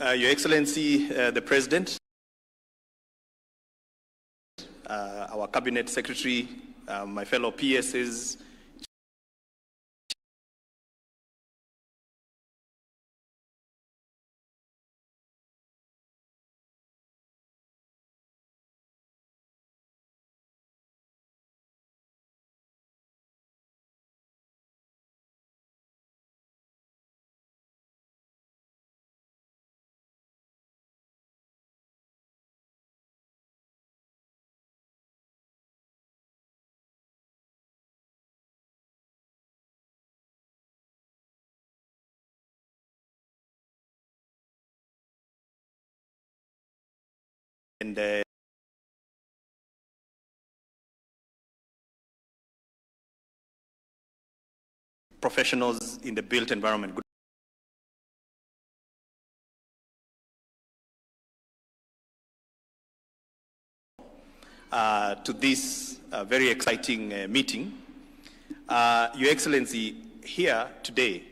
Your Excellency, the President, our Cabinet Secretary, my fellow PSs, and professionals in the built environment. To this very exciting meeting. Your Excellency, here today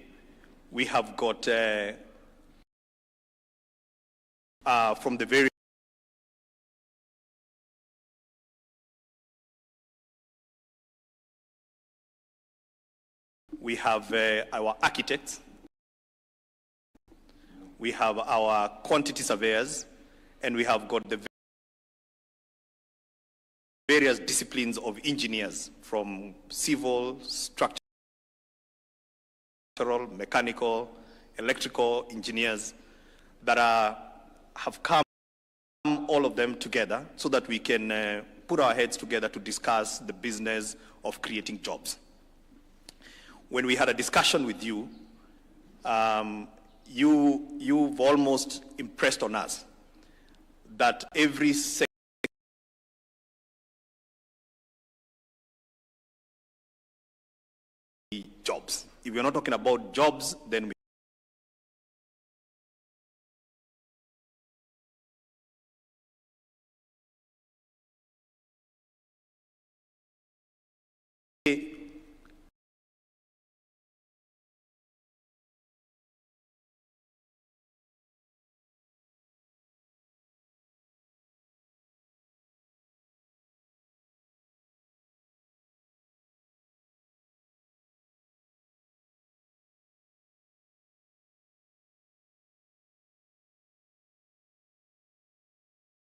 we have got from the very we have our architects, we have our quantity surveyors, and we have got the various disciplines of engineers from civil, structural, mechanical, electrical engineers that have come, all of them together, so that we can put our heads together to discuss the business of creating jobs. When we had a discussion with you, you've almost impressed on us that every jobs. If we're not talking about jobs, then we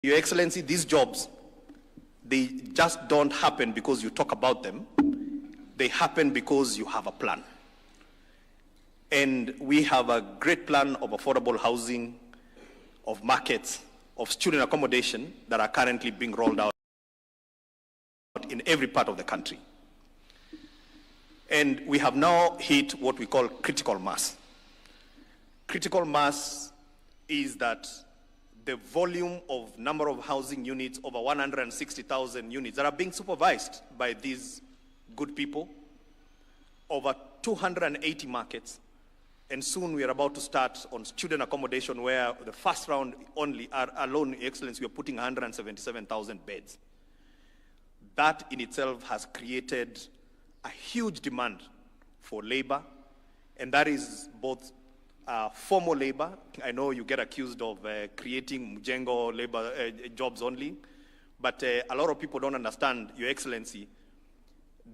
Your Excellency, these jobs, they just don't happen because you talk about them. They happen because you have a plan. And we have a great plan of affordable housing, of markets, of student accommodation that are currently being rolled out in every part of the country. And we have now hit what we call critical mass. Critical mass is that the volume of number of housing units, over 160,000 units that are being supervised by these good people, over 280 markets, and soon we are about to start on student accommodation where the first round only, alone, Excellency, we are putting 177,000 beds. That in itself has created a huge demand for labor, and that is both formal labor. I know you get accused of creating Mjengo labor jobs only, but a lot of people don't understand, Your Excellency,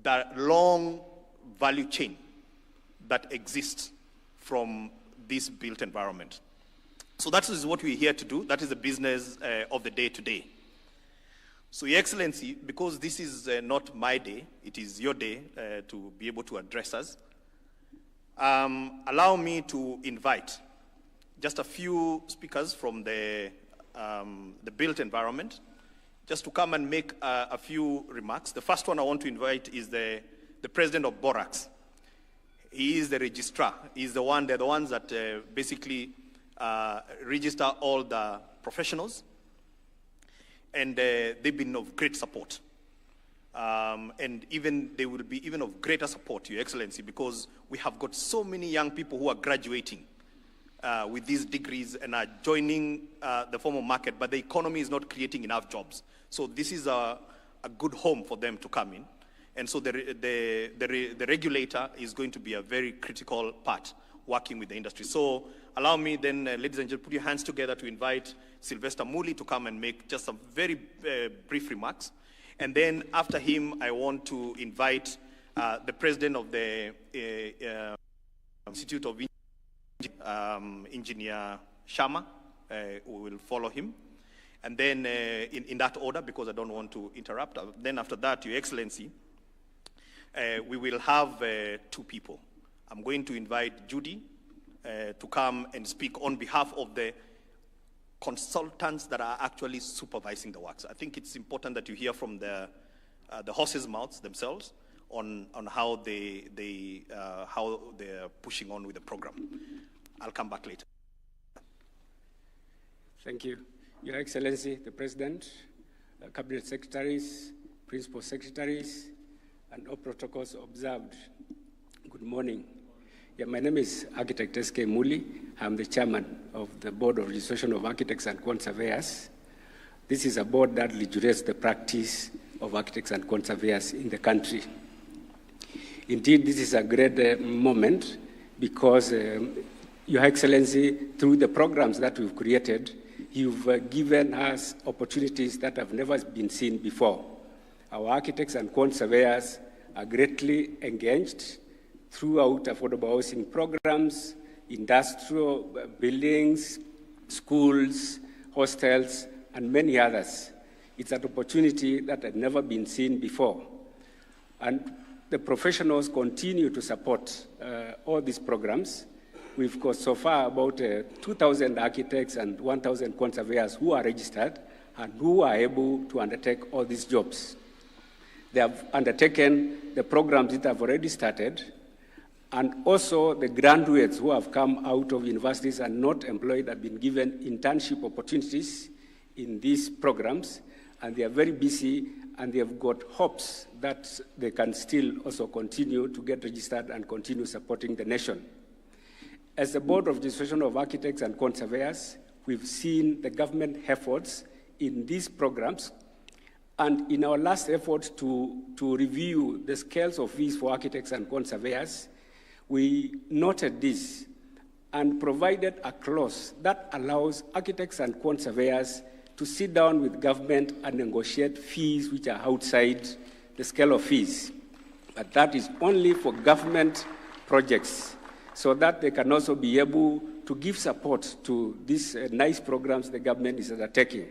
the long value chain that exists from this built environment. So that is what we're here to do. That is the business of the day today. So, Your Excellency, because this is not my day, it is your day to be able to address us, allow me to invite just a few speakers from the built environment, just to come and make a few remarks. The first one I want to invite is the president of Borax. He is the registrar. He's the one, they're the ones that basically register all the professionals, and they've been of great support. And even they will be even of greater support, Your Excellency, because we have got so many young people who are graduating with these degrees and are joining the formal market, but the economy is not creating enough jobs. So this is a good home for them to come in. And so the regulator is going to be a very critical part working with the industry. So allow me then, ladies and gentlemen, put your hands together to invite Sylvester Muli to come and make just some very brief remarks. And then after him, I want to invite the president of the Institute of Engineer Sharma, who will follow him. And then in that order, because I don't want to interrupt. Then after that, Your Excellency, we will have two people. I'm going to invite Judy to come and speak on behalf of the consultants that are actually supervising the works. I think it's important that you hear from the horses' mouths themselves on how how they're pushing on with the program. I'll come back later. Thank you. Your Excellency, the President, Cabinet Secretaries, Principal Secretaries, and all protocols observed. Good morning. Yeah, my name is Architect S.K. Muli. I'm the chairman of the Board of Registration of Architects and Quant Surveyors. This is a board that regulates the practice of architects and quant surveyors in the country. Indeed, this is a great moment because, Your Excellency, through the programs that we've created, you've given us opportunities that have never been seen before. Our architects and quant surveyors are greatly engaged throughout affordable housing programs, industrial buildings, schools, hostels, and many others. It's an opportunity that had never been seen before. And the professionals continue to support all these programs. We've got so far about 2,000 architects and 1,000 quant surveyors who are registered and who are able to undertake all these jobs. They have undertaken the programs that have already started, and also the graduates who have come out of universities and not employed have been given internship opportunities in these programs, and they are very busy, and they have got hopes that they can still also continue to get registered and continue supporting the nation. As the Board of Registration of Architects and Quant Surveyors, we've seen the government efforts in these programs, and in our last effort to review the scales of fees for architects and quant surveyors, we noted this and provided a clause that allows architects and quant surveyors to sit down with government and negotiate fees which are outside the scale of fees. But that is only for government projects, so that they can also be able to give support to these nice programs the government is undertaking.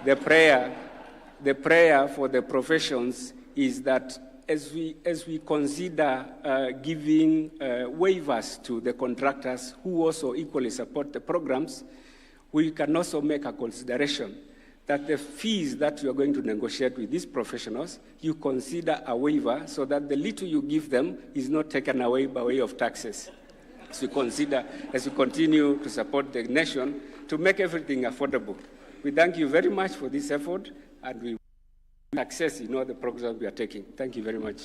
The prayer for the professions is that as we consider giving waivers to the contractors who also equally support the programs, we can also make a consideration that the fees that you are going to negotiate with these professionals, you consider a waiver so that the little you give them is not taken away by way of taxes. As we continue to support the nation to make everything affordable. We thank you very much for this effort, and we will success in all the programs we are taking. Thank you very much.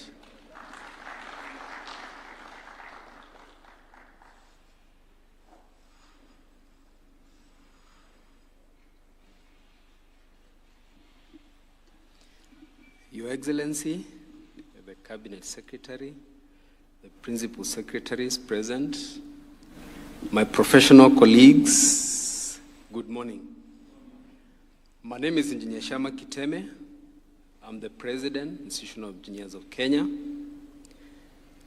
Your Excellency, the Cabinet Secretary, the Principal Secretaries present, my professional colleagues, good morning. My name is Engineer Sharma Kiteme. I'm the President, Institution of Engineers of Kenya.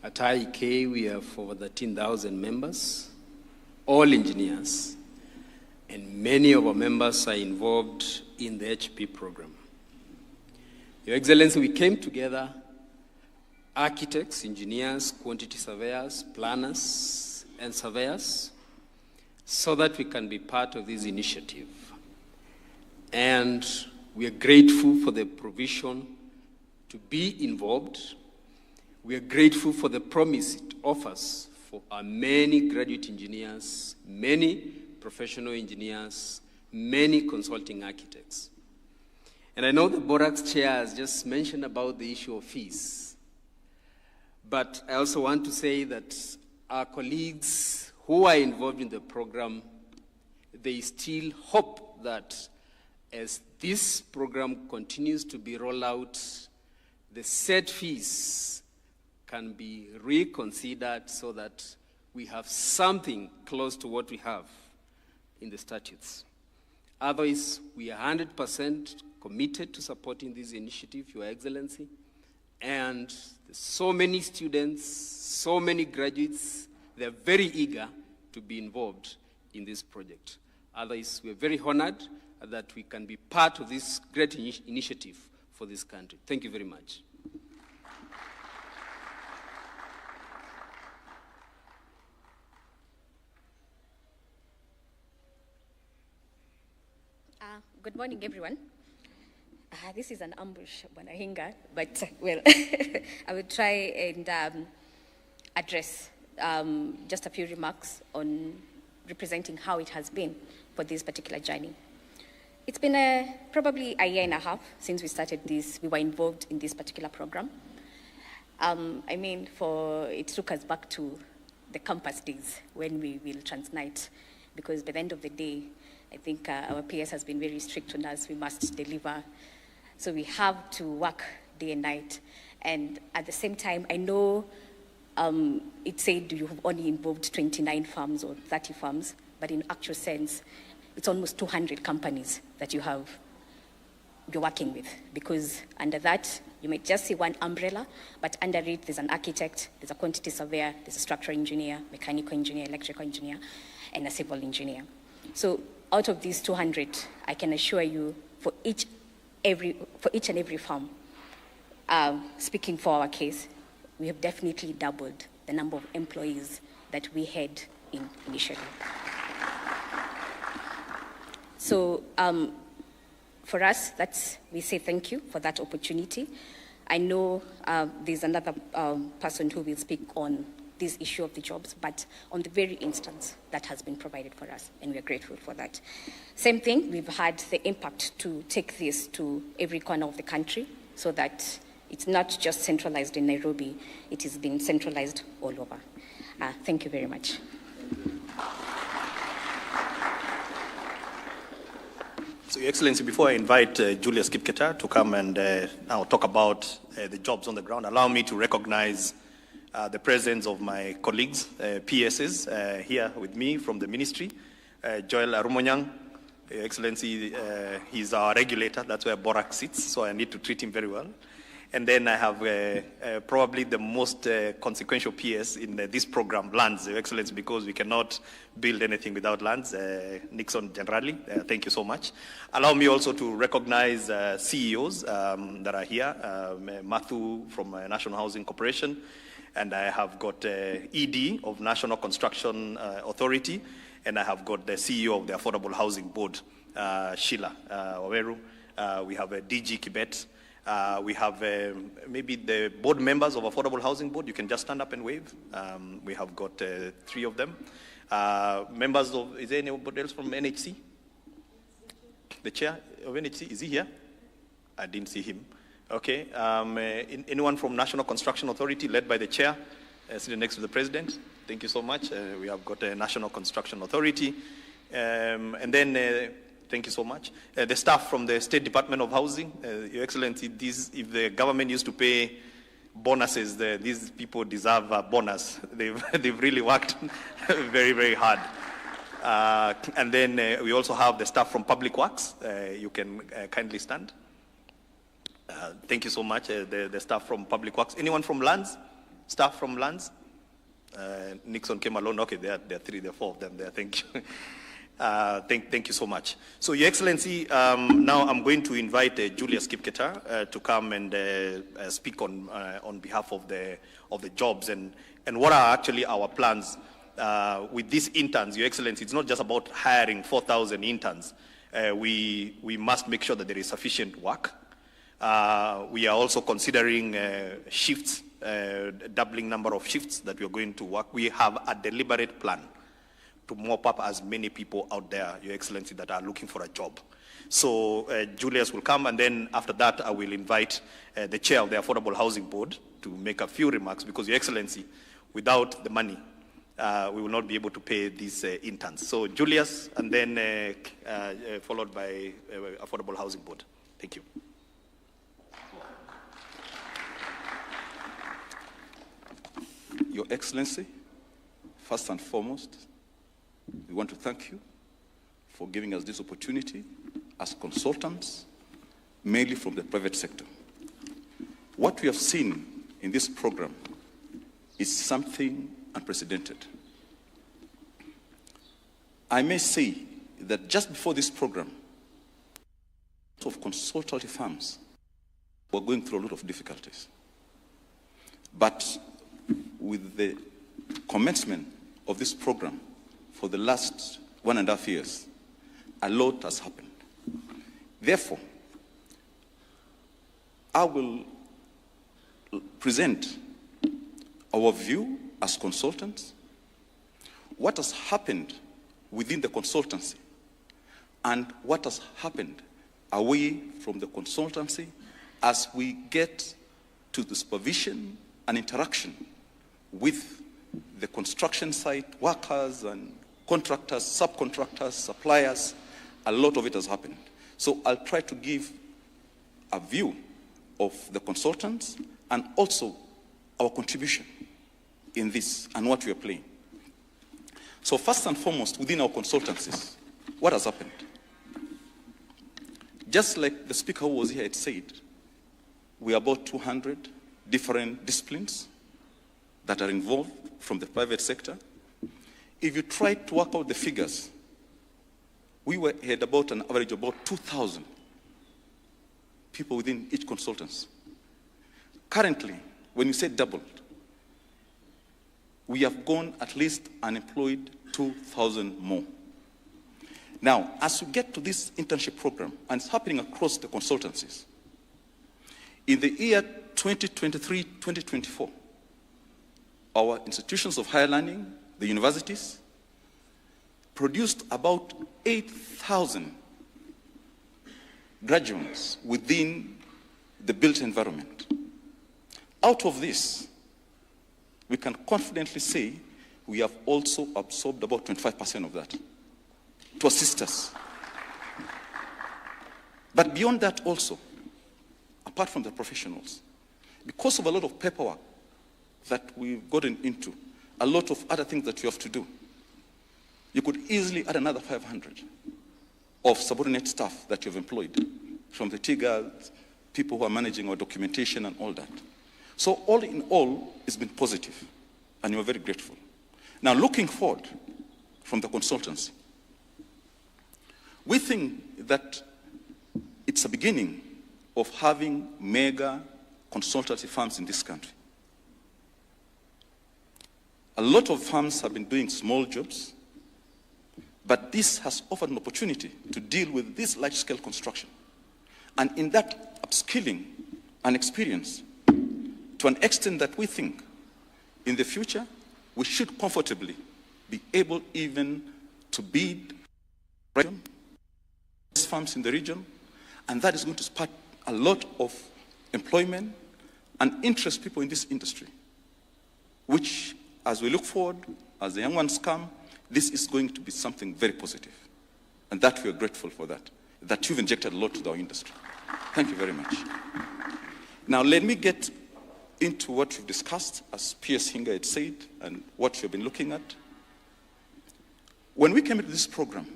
At IEK, we have over 13,000 members, all engineers, and many of our members are involved in the HP program. Your Excellency, we came together, architects, engineers, quantity surveyors, planners, and surveyors, so that we can be part of this initiative. And we are grateful for the provision to be involved. We are grateful for the promise it offers for our many graduate engineers, many professional engineers, many consulting architects. And I know the Borax chair has just mentioned about the issue of fees. But I also want to say that our colleagues who are involved in the program, they still hope that as this program continues to be rolled out, the set fees can be reconsidered so that we have something close to what we have in the statutes. Otherwise, we are 100% committed to supporting this initiative, Your Excellency, and there's so many students, so many graduates, they're very eager to be involved in this project. Otherwise, we're very honored that we can be part of this great initiative for this country. Thank you very much. Good morning, everyone. This is an ambush, Bwanahinga, but well, I will try and address just a few remarks on representing how it has been for this particular journey. It's been probably a year and a half since we started this. We were involved in this particular program. It took us back to the campus days when we will transnight, because by the end of the day, I think our PS has been very strict on us. We must deliver. So we have to work day and night. And at the same time, I know it said you have only involved 29 firms or 30 firms, but in actual sense, it's almost 200 companies that you're working with, because under that, you might just see one umbrella, but under it, there's an architect, there's a quantity surveyor, there's a structural engineer, mechanical engineer, electrical engineer, and a civil engineer. So out of these 200, I can assure you, for each and every firm, speaking for our case, we have definitely doubled the number of employees that we had initially. So for us, we say thank you for that opportunity. I know there's another person who will speak on this issue of the jobs, but on the very instance that has been provided for us, and we're grateful for that. Same thing, we've had the impact to take this to every corner of the country so that it's not just centralized in Nairobi, it is being centralized all over. Thank you very much. So, Your Excellency, before I invite Julius Kipketer to come and now talk about the jobs on the ground, allow me to recognize the presence of my colleagues, PSs, here with me from the ministry. Joel Arumonyang, Your Excellency, he's our regulator. That's where Borak sits, so I need to treat him very well. And then I have probably the most consequential PS in this program, lands, Your Excellency, because we cannot build anything without lands. Nixon generally, thank you so much. Allow me also to recognize CEOs that are here. Matthew from National Housing Corporation, and I have got ED of National Construction Authority, and I have got the CEO of the Affordable Housing Board, Sheila Waweru. We have DG Kibet. We have maybe the board members of Affordable Housing Board. You can just stand up and wave. We have got 3 of them. Members of, is there anybody else from NHC? The chair of NHC, is he here? I didn't see him. Okay. Anyone from National Construction Authority, led by the chair, sitting next to the president? Thank you so much. We have got a National Construction Authority. And then, thank you so much. The staff from the State Department of Housing, Your Excellency, if the government used to pay bonuses, these people deserve a bonus. They've really worked very, very hard. And then we also have the staff from Public Works. You can kindly stand. Thank you so much, the staff from Public Works. Anyone from Lands? Staff from Lands? Nixon came alone. Okay, there are 3, there are 4 of them there. Thank you. Thank you so much. So, Your Excellency, now I'm going to invite Julius Kipketer to come and speak on behalf of the jobs and what are actually our plans with these interns. Your Excellency, it's not just about hiring 4,000 interns. We must make sure that there is sufficient work. We are also considering shifts, doubling number of shifts that we are going to work. We have a deliberate plan to mop up as many people out there, Your Excellency, that are looking for a job. So Julius will come, and then after that, I will invite the chair of the Affordable Housing Board to make a few remarks, because, Your Excellency, without the money, we will not be able to pay these interns. So Julius, and then followed by Affordable Housing Board. Thank you. Your Excellency, first and foremost, we want to thank you for giving us this opportunity as consultants, mainly from the private sector. What we have seen in this program is something unprecedented. I may say that just before this program, of consultative firms were going through a lot of difficulties. But with the commencement of this program for the last 1.5 years, a lot has happened. Therefore, I will present our view as consultants, what has happened within the consultancy, and what has happened away from the consultancy as we get to the supervision and interaction with the construction site workers and contractors, subcontractors, suppliers. A lot of it has happened. So I'll try to give a view of the consultants and also our contribution in this and what we are playing. So first and foremost, within our consultancies, what has happened? Just like the speaker who was here had said, we are about 200 different disciplines that are involved from the private sector. If you try to work out the figures, we had about an average of about 2,000 people within each consultancy. Currently, when you say doubled, we have gone at least unemployed 2,000 more. Now, as we get to this internship program, and it's happening across the consultancies, in the year 2023-2024, our institutions of higher learning, the universities, produced about 8,000 graduates within the built environment. Out of this, we can confidently say we have also absorbed about 25% of that to assist us. But beyond that also, apart from the professionals, because of a lot of paperwork that we've gotten into, a lot of other things that you have to do, you could easily add another 500 of subordinate staff that you've employed, from the TIGAs, people who are managing our documentation and all that. So all in all, it's been positive, and we're very grateful. Now, looking forward from the consultancy, we think that it's a beginning of having mega consultative firms in this country. A lot of firms have been doing small jobs, but this has offered an opportunity to deal with this large-scale construction. And in that upskilling and experience, to an extent that we think in the future, we should comfortably be able even to bid firms in the region, and that is going to spark a lot of employment and interest people in this industry, which, as we look forward, as the young ones come, this is going to be something very positive. And that we are grateful for that you've injected a lot to our industry. Thank you very much. Now, let me get into what we've discussed, as P.S. Hinga had said, and what we've been looking at. When we came into this program,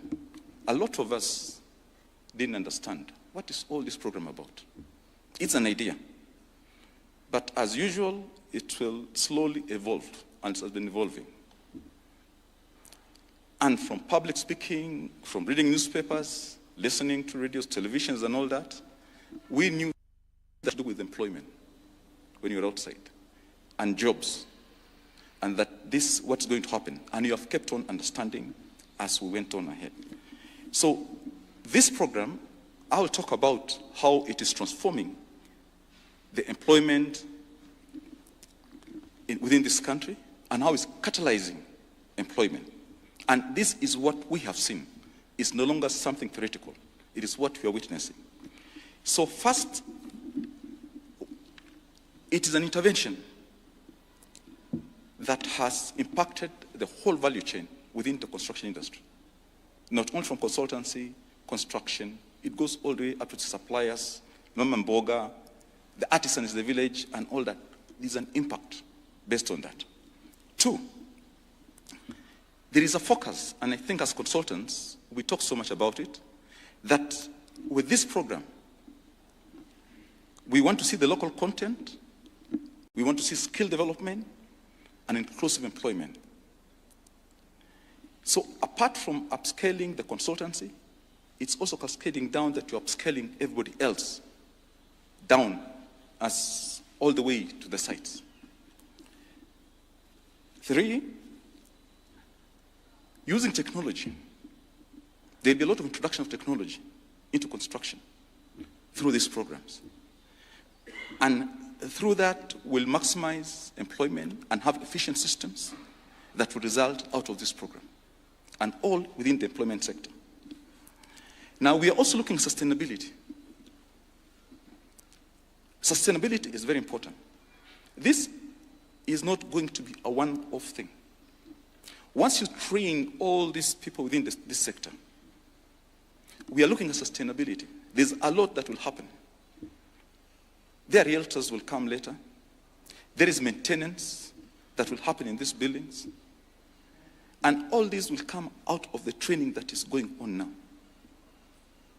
a lot of us didn't understand what is all this program about. It's an idea. But as usual, it will slowly evolve, and it has been evolving. And from public speaking, from reading newspapers, listening to radios, televisions, and all that, we knew that to do with employment when you're outside, and jobs, and that this is what's going to happen. And you have kept on understanding as we went on ahead. So this program, I will talk about how it is transforming the employment within this country and how it's catalyzing employment. And this is what we have seen. It's no longer something theoretical. It is what we are witnessing. So first, it is an intervention that has impacted the whole value chain within the construction industry. Not only from consultancy, construction, it goes all the way up to the suppliers, Mama Mboga, the artisans in the village, and all that. There's an impact based on that. Two, there is a focus, and I think as consultants, we talk so much about it, that with this program, we want to see the local content, we want to see skill development, and inclusive employment. So apart from upscaling the consultancy, it's also cascading down that you're upscaling everybody else down as all the way to the sites. Three, using technology. There'll be a lot of introduction of technology into construction through these programs. And through that, we'll maximize employment and have efficient systems that will result out of this program, and all within the employment sector. Now, we are also looking at sustainability. Sustainability is very important. This is not going to be a one-off thing. Once you train all these people within this sector, we are looking at sustainability. There's a lot that will happen. Their realtors will come later. There is maintenance that will happen in these buildings. And all these will come out of the training that is going on now.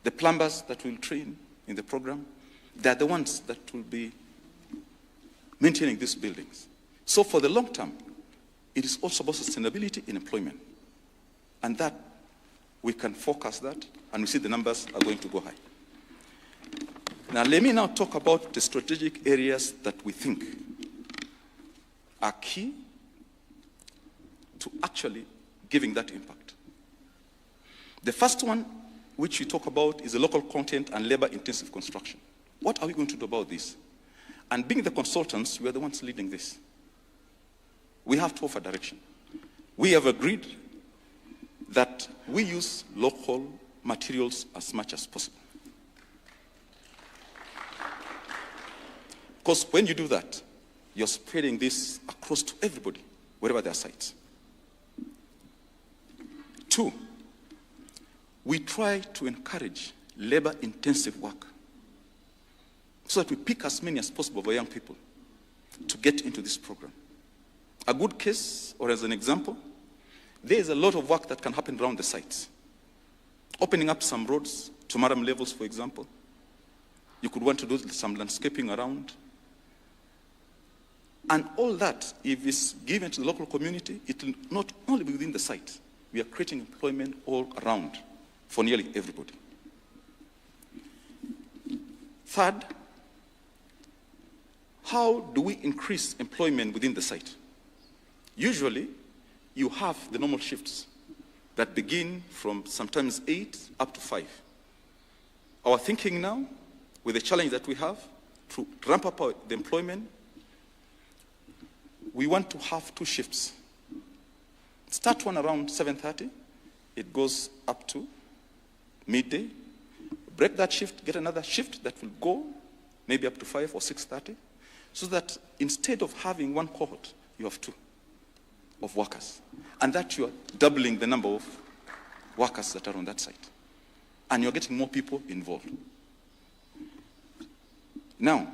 The plumbers that will train in the program, they're the ones that will be maintaining these buildings. So for the long term, it is also about sustainability in employment. And that, we can focus that, and we see the numbers are going to go high. Now, let me now talk about the strategic areas that we think are key to actually giving that impact. The first one, which we talk about, is the local content and labor-intensive construction. What are we going to do about this? And being the consultants, we are the ones leading this. We have to offer direction. We have agreed that we use local materials as much as possible. Because when you do that, you're spreading this across to everybody, wherever there are sites. Two, we try to encourage labor-intensive work so that we pick as many as possible of our young people to get into this program. A good case, or as an example, there is a lot of work that can happen around the sites. Opening up some roads to madam levels, for example. You could want to do some landscaping around. And all that, if it's given to the local community, it will not only be within the site. We are creating employment all around for nearly everybody. Third, how do we increase employment within the site? Usually, you have the normal shifts that begin from sometimes 8 up to 5. Our thinking now, with the challenge that we have, to ramp up the employment, we want to have 2 shifts. Start one around 7:30, it goes up to midday. Break that shift, get another shift that will go maybe up to 5 or 6:30, so that instead of having one cohort, you have 2 of workers. And that you are doubling the number of workers that are on that site. And you're getting more people involved. Now,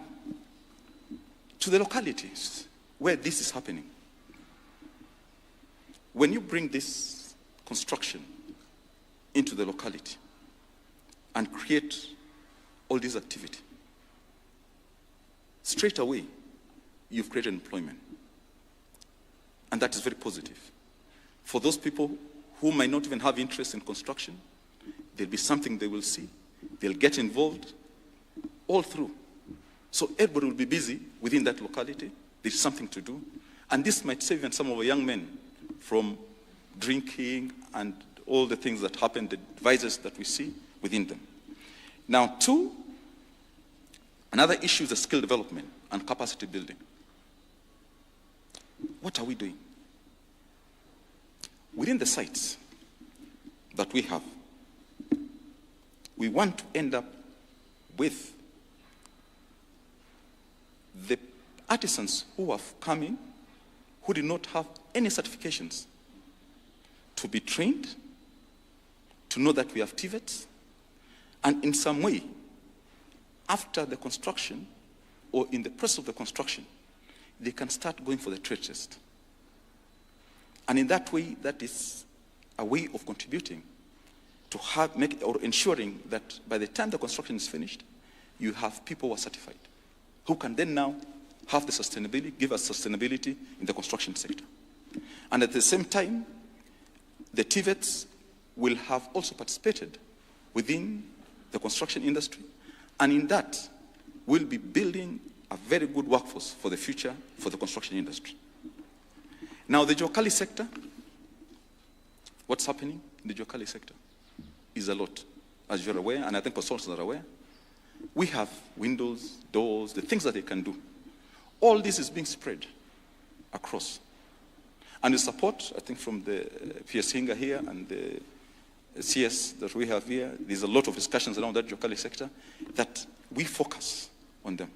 to the localities where this is happening. When you bring this construction into the locality and create all this activity, straight away, you've created employment. And that is very positive. For those people who might not even have interest in construction, there'll be something they will see. They'll get involved all through. So everybody will be busy within that locality. There's something to do. And this might save even some of our young men from drinking and all the things that happen, the vices that we see within them. Now, 2, another issue is the skill development and capacity building. What are we doing? Within the sites that we have, we want to end up with the artisans who have come in, who did not have any certifications, to be trained, to know that we have TVETs, and in some way, after the construction or in the process of the construction, they can start going for the trade test. And in that way, that is a way of contributing to ensuring that by the time the construction is finished, you have people who are certified, who can then now have the sustainability, give us sustainability in the construction sector. And at the same time, the TVETs will have also participated within the construction industry, and in that, we'll be building a very good workforce for the future for the construction industry. Now, the Juakali sector, what's happening in the Juakali sector is a lot, as you're aware, and I think consultants are aware. We have windows, doors, the things that they can do. All this is being spread across. And the support, I think, from the PS Hinga here and the CS that we have here, there's a lot of discussions around that Juakali sector that we focus on them.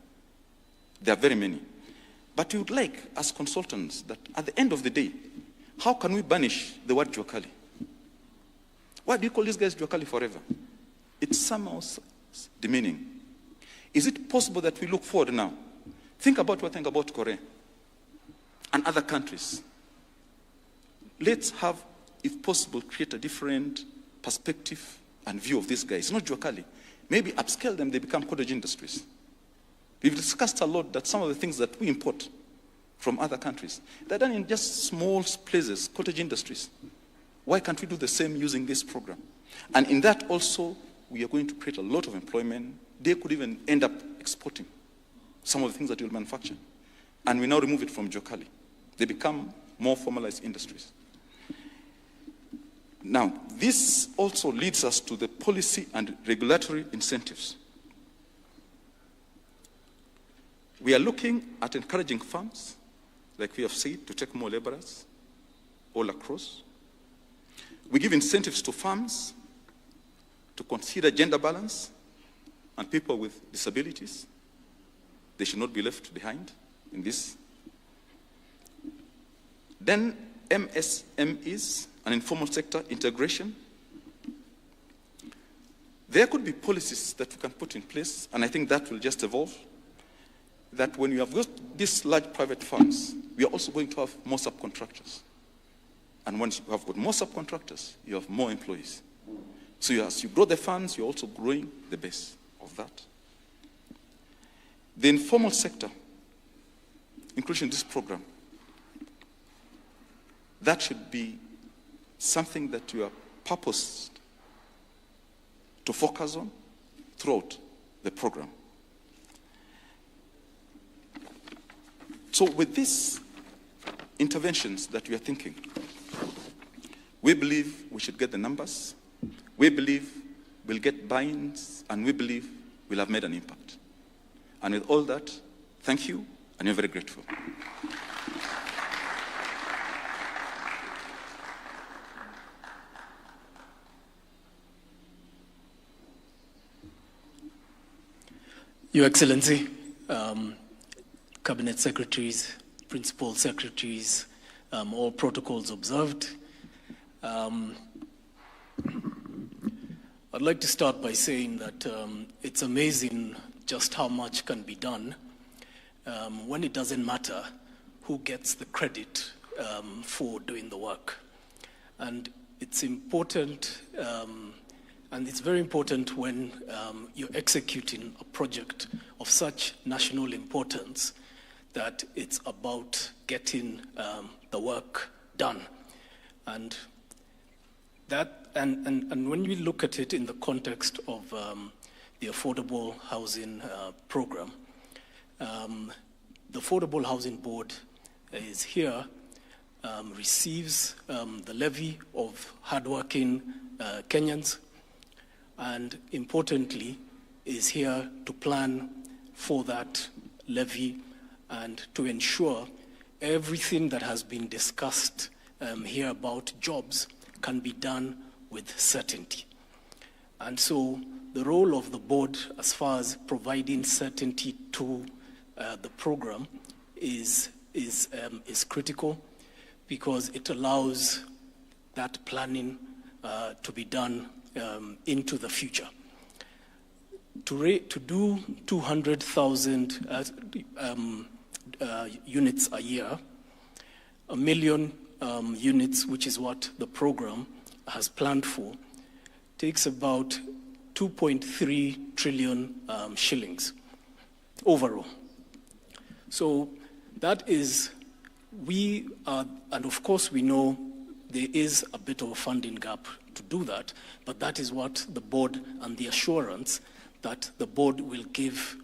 There are very many. But we would like, as consultants, that at the end of the day, how can we banish the word Juakali? Why do you call these guys Juakali forever? It's somehow demeaning. Is it possible that we look forward now? Think about Korea and other countries. Let's have, if possible, create a different perspective and view of these guys. It's not Juakali. Maybe upscale them, they become cottage industries. We've discussed a lot that some of the things that we import from other countries, they're done in just small places, cottage industries. Why can't we do the same using this program? And in that also, we are going to create a lot of employment. They could even end up exporting some of the things that you'll manufacture. And we now remove it from Juakali. They become more formalized industries. Now, this also leads us to the policy and regulatory incentives. We are looking at encouraging firms, like we have said, to take more laborers all across. We give incentives to firms to consider gender balance and people with disabilities. They should not be left behind in this. Then MSMEs and informal sector integration. There could be policies that we can put in place, and I think that will just evolve, that when you have got these large private firms, we are also going to have more subcontractors. And once you have got more subcontractors, you have more employees. So as you grow the funds, you're also growing the base of that. The informal sector, including this program, that should be something that you are purposed to focus on throughout the program. So with these interventions that we are thinking, we believe we should get the numbers, we believe we'll get buy-ins, and we believe we'll have made an impact. And with all that, thank you, and we're very grateful. Your Excellency, Cabinet Secretaries, Principal Secretaries, all protocols observed. I'd like to start by saying that it's amazing just how much can be done when it doesn't matter who gets the credit for doing the work. And it's important, and it's very important when you're executing a project of such national importance that it's about getting the work done. And that, and when we look at it in the context of the Affordable Housing Program, the Affordable Housing Board is here, receives the levy of hardworking Kenyans, and importantly, is here to plan for that levy and to ensure everything that has been discussed here about jobs can be done with certainty. And so the role of the board as far as providing certainty to the program is critical, because it allows that planning to be done into the future. To do 200,000 units a year, 1 million units, which is what the program has planned for, takes about 2.3 trillion shillings overall. So that is, and of course we know there is a bit of a funding gap to do that, but that is what the board and the assurance that the board will give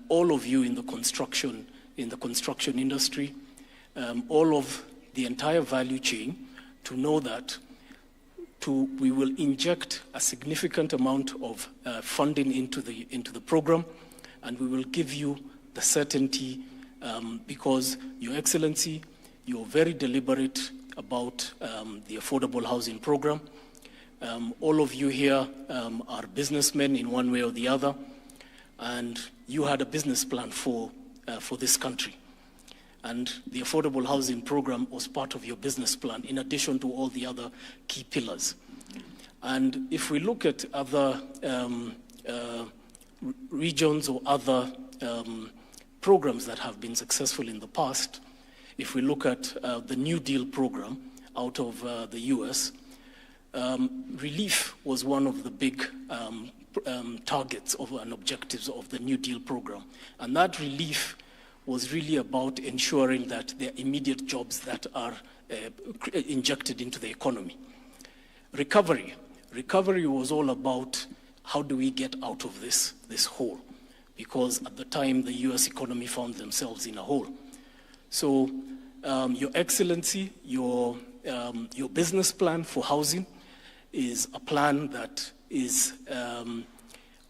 all of you in the construction industry, all of the entire value chain, to know that we will inject a significant amount of funding into the program, and we will give you the certainty because, Your Excellency, you're very deliberate about the affordable housing program. All of you here are businessmen in one way or the other, and you had a business plan for this country. And the affordable housing program was part of your business plan, in addition to all the other key pillars. And if we look at other regions or other programs that have been successful in the past, if we look at the New Deal program out of the US, relief was one of the big targets and objectives of the New Deal program. And that relief was really about ensuring that there are immediate jobs that are injected into the economy. Recovery was all about how do we get out of this hole, because at the time the US economy found themselves in a hole. So Your Excellency, your business plan for housing is a plan that is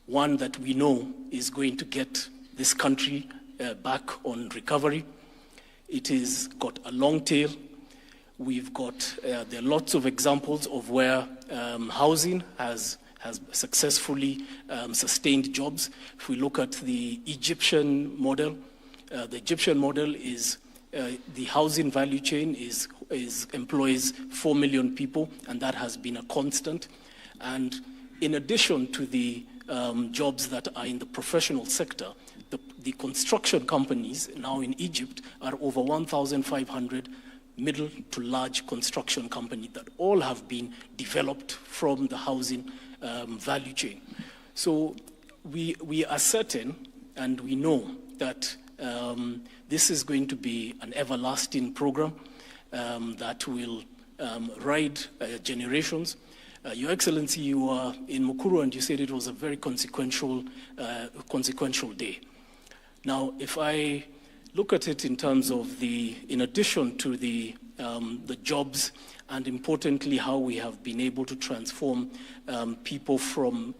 one that we know is going to get this country back on recovery. It has got a long tail. We've got, there are lots of examples of where housing has successfully sustained jobs. If we look at the Egyptian model is the housing value chain employs 4 million people, and that has been a constant. And in addition to the jobs that are in the professional sector, the construction companies now in Egypt are over 1,500 middle to large construction companies that all have been developed from the housing value chain. So we are certain, and we know that this is going to be an everlasting program that will ride generations. Your Excellency, you are in Mukuru, and you said it was a very consequential day. Now, if I look at it in terms of in addition to the jobs, and importantly how we have been able to transform people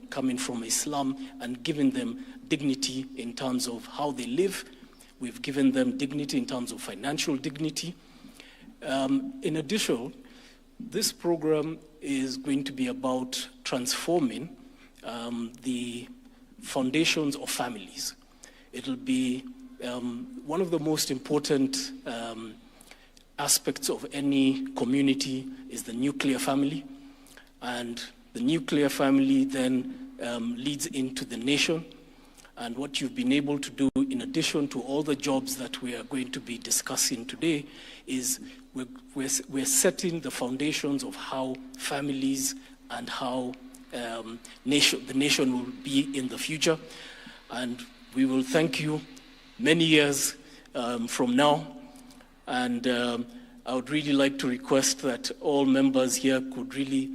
coming from Islam and giving them dignity in terms of how they live. We've given them dignity in terms of financial dignity. In addition, this program is going to be about transforming the foundations of families. It'll be one of the most important aspects of any community is the nuclear family. And the nuclear family then leads into the nation. And what you've been able to do, in addition to all the jobs that we are going to be discussing today, is we're setting the foundations of how families and how the nation will be in the future. And we will thank you many years from now. And I would really like to request that all members here could really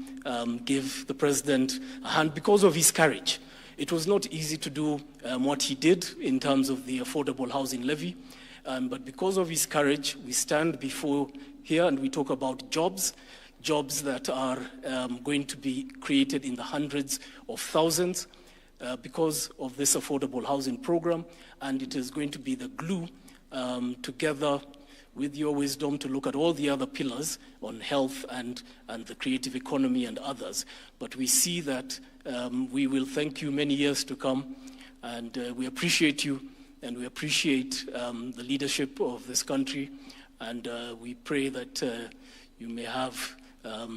give the President a hand because of his courage. It was not easy to do what he did in terms of the affordable housing levy, but because of his courage, we stand before here and we talk about jobs that are going to be created in the hundreds of thousands because of this affordable housing program, and it is going to be the glue together with your wisdom to look at all the other pillars on health and the creative economy and others. But we see that we will thank you many years to come, and we appreciate you, and we appreciate the leadership of this country, and we pray that you may have a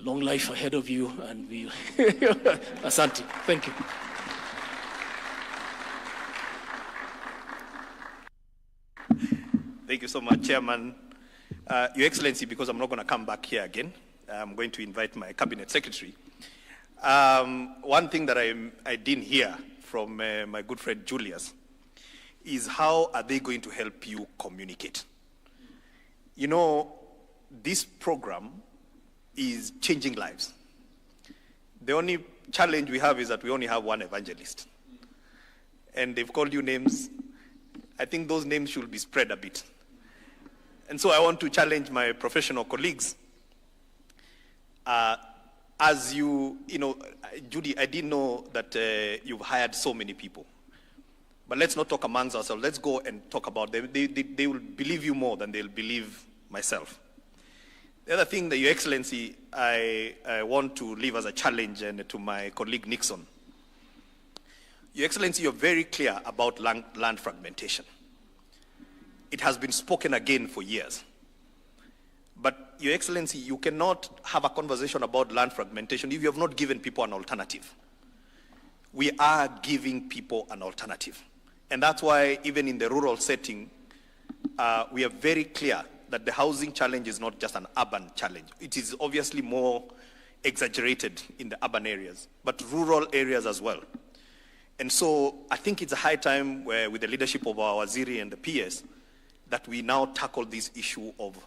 long life ahead of you, and we Asante. Thank you. Thank you so much, Chairman. Your Excellency, because I'm not going to come back here again, I'm going to invite my cabinet secretary. One thing that I didn't hear from my good friend Julius is how are they going to help you communicate? You know, this program is changing lives. The only challenge we have is that we only have one evangelist. And they've called you names. I think those names should be spread a bit. And so I want to challenge my professional colleagues. As you know, Judy, I didn't know that you've hired so many people. But let's not talk amongst ourselves. Let's go and talk about them. They will believe you more than they'll believe myself. The other thing that, Your Excellency, I want to leave as a challenge and to my colleague Nixon. Your Excellency, you're very clear about land fragmentation. It has been spoken again for years. But, Your Excellency, you cannot have a conversation about land fragmentation if you have not given people an alternative. We are giving people an alternative. And that's why, even in the rural setting, we are very clear that the housing challenge is not just an urban challenge. It is obviously more exaggerated in the urban areas, but rural areas as well. And so I think it's a high time where, with the leadership of our Waziri and the PS, that we now tackle this issue of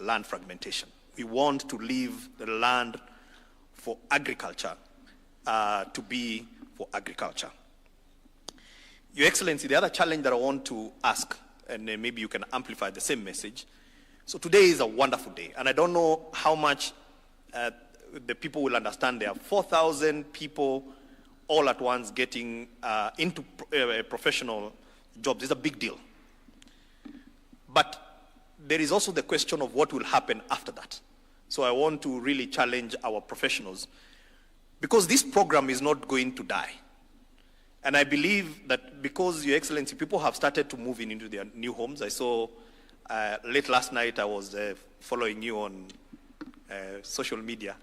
land fragmentation. We want to leave the land for agriculture to be for agriculture. Your Excellency, the other challenge that I want to ask, and maybe you can amplify the same message. So today is a wonderful day, and I don't know how much the people will understand. There are 4,000 people all at once getting into professional jobs. It's a big deal. But there is also the question of what will happen after that. So I want to really challenge our professionals, because this program is not going to die. And I believe that because, Your Excellency, people have started to move into their new homes. I saw late last night, I was following you on social media,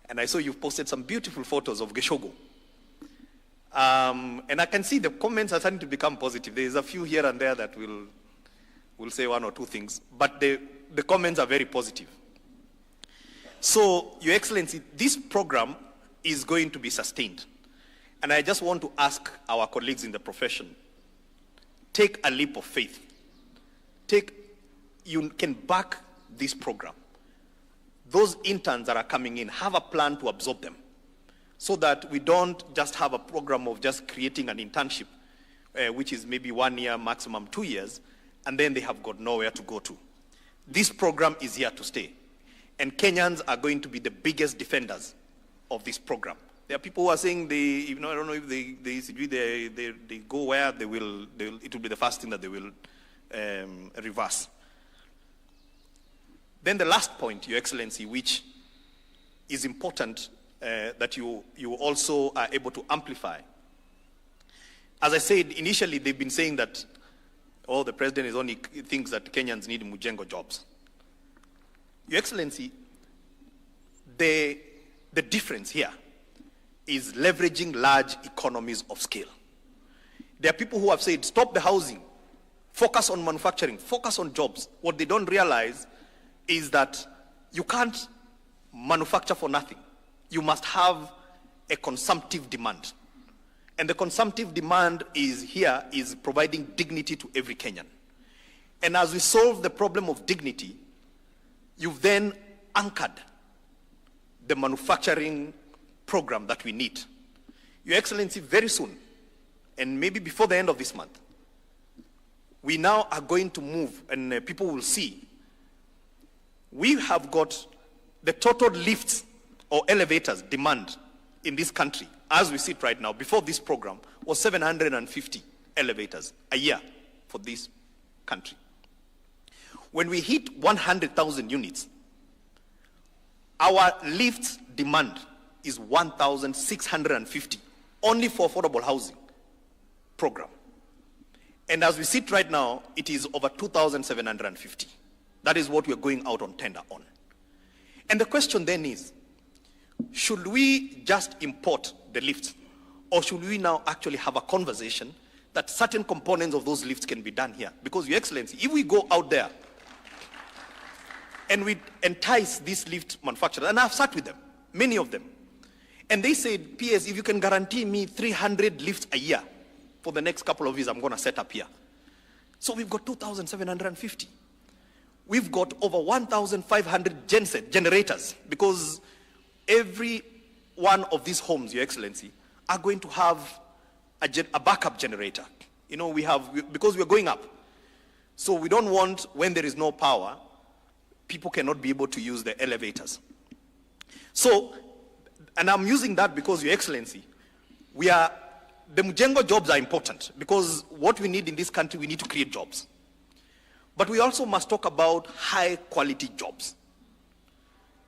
and I saw you posted some beautiful photos of Geshogo. And I can see the comments are starting to become positive. There's a few here and there that will say one or two things, but the comments are very positive. So, Your Excellency, this program is going to be sustained. And I just want to ask our colleagues in the profession, take a leap of faith. You can back this program. Those interns that are coming in, have a plan to absorb them, so that we don't just have a program of just creating an internship, which is maybe 1 year, maximum 2 years, and then they have got nowhere to go to. This program is here to stay. And Kenyans are going to be the biggest defenders of this program. There are people who are saying I don't know if they go where it will be the first thing that they will reverse. Then the last point, Your Excellency, which is important that you also are able to amplify. As I said, initially they've been saying that, the president is only thinks that Kenyans need Mujengo jobs. Your Excellency, the difference here is leveraging large economies of scale. There are people who have said, stop the housing, focus on manufacturing, focus on jobs. What they don't realize is that you can't manufacture for nothing. You must have a consumptive demand. And the consumptive demand is providing dignity to every Kenyan. And as we solve the problem of dignity, you've then anchored the manufacturing program that we need. Your Excellency, very soon, and maybe before the end of this month, we now are going to move, and people will see, we have got the total lifts or elevators demand in this country, as we sit right now, before this program, was 750 elevators a year for this country. When we hit 100,000 units, our lift demand is 1,650, only for affordable housing program. And as we sit right now, it is over 2,750. That is what we're going out on tender on. And the question then is, should we just import the lifts, or should we now actually have a conversation that certain components of those lifts can be done here? Because, Your Excellency, if we go out there, And we entice these lift manufacturers, and I've sat with them, many of them. And they said, PS, if you can guarantee me 300 lifts a year for the next couple of years, I'm going to set up here. So we've got 2,750. We've got over 1,500 genset generators, because every one of these homes, Your Excellency, are going to have a backup generator. You know, because we're going up. So we don't want, when there is no power, people cannot be able to use the elevators. So, and I'm using that because, Your Excellency, the Mujengo jobs are important, because what we need in this country, we need to create jobs. But we also must talk about high quality jobs.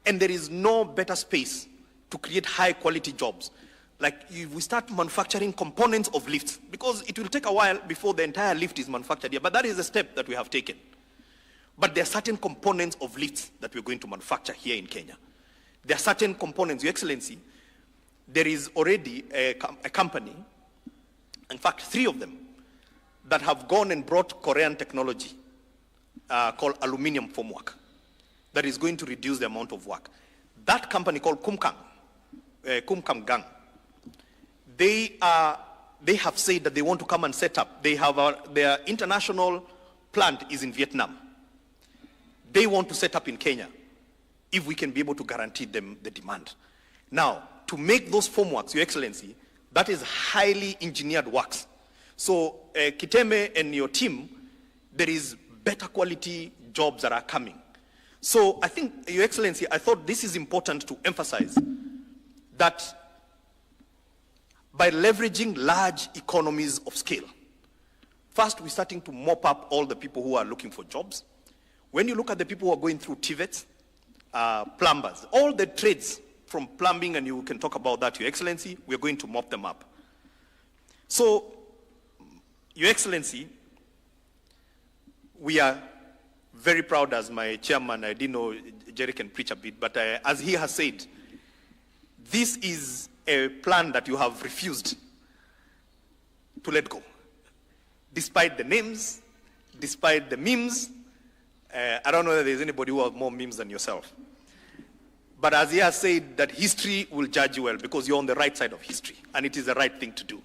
And there is no better space to create high quality jobs. Like if we start manufacturing components of lifts, because it will take a while before the entire lift is manufactured here, but that is a step that we have taken. But there are certain components of lifts that we're going to manufacture here in Kenya. There are certain components, Your Excellency, there is already a company, in fact 3 of them, that have gone and brought Korean technology called aluminium formwork that is going to reduce the amount of work. That company called Kumkam Gang, they have said that they want to come and set up. They have their international plant is in Vietnam. They want to set up in Kenya if we can be able to guarantee them the demand. Now, to make those formworks, Your Excellency, that is highly engineered works. So Kiteme and your team, there is better quality jobs that are coming. So I think, Your Excellency, I thought this is important to emphasize that by leveraging large economies of scale, first we're starting to mop up all the people who are looking for jobs. When you look at the people who are going through TVETs, plumbers, all the trades from plumbing, and you can talk about that, Your Excellency, we're going to mop them up. So, Your Excellency, we are very proud, as my chairman, I didn't know Jerry can preach a bit, but as he has said, this is a plan that you have refused to let go. Despite the names, despite the memes, I don't know whether there's anybody who has more memes than yourself. But as he has said, that history will judge you well, because you're on the right side of history, and it is the right thing to do.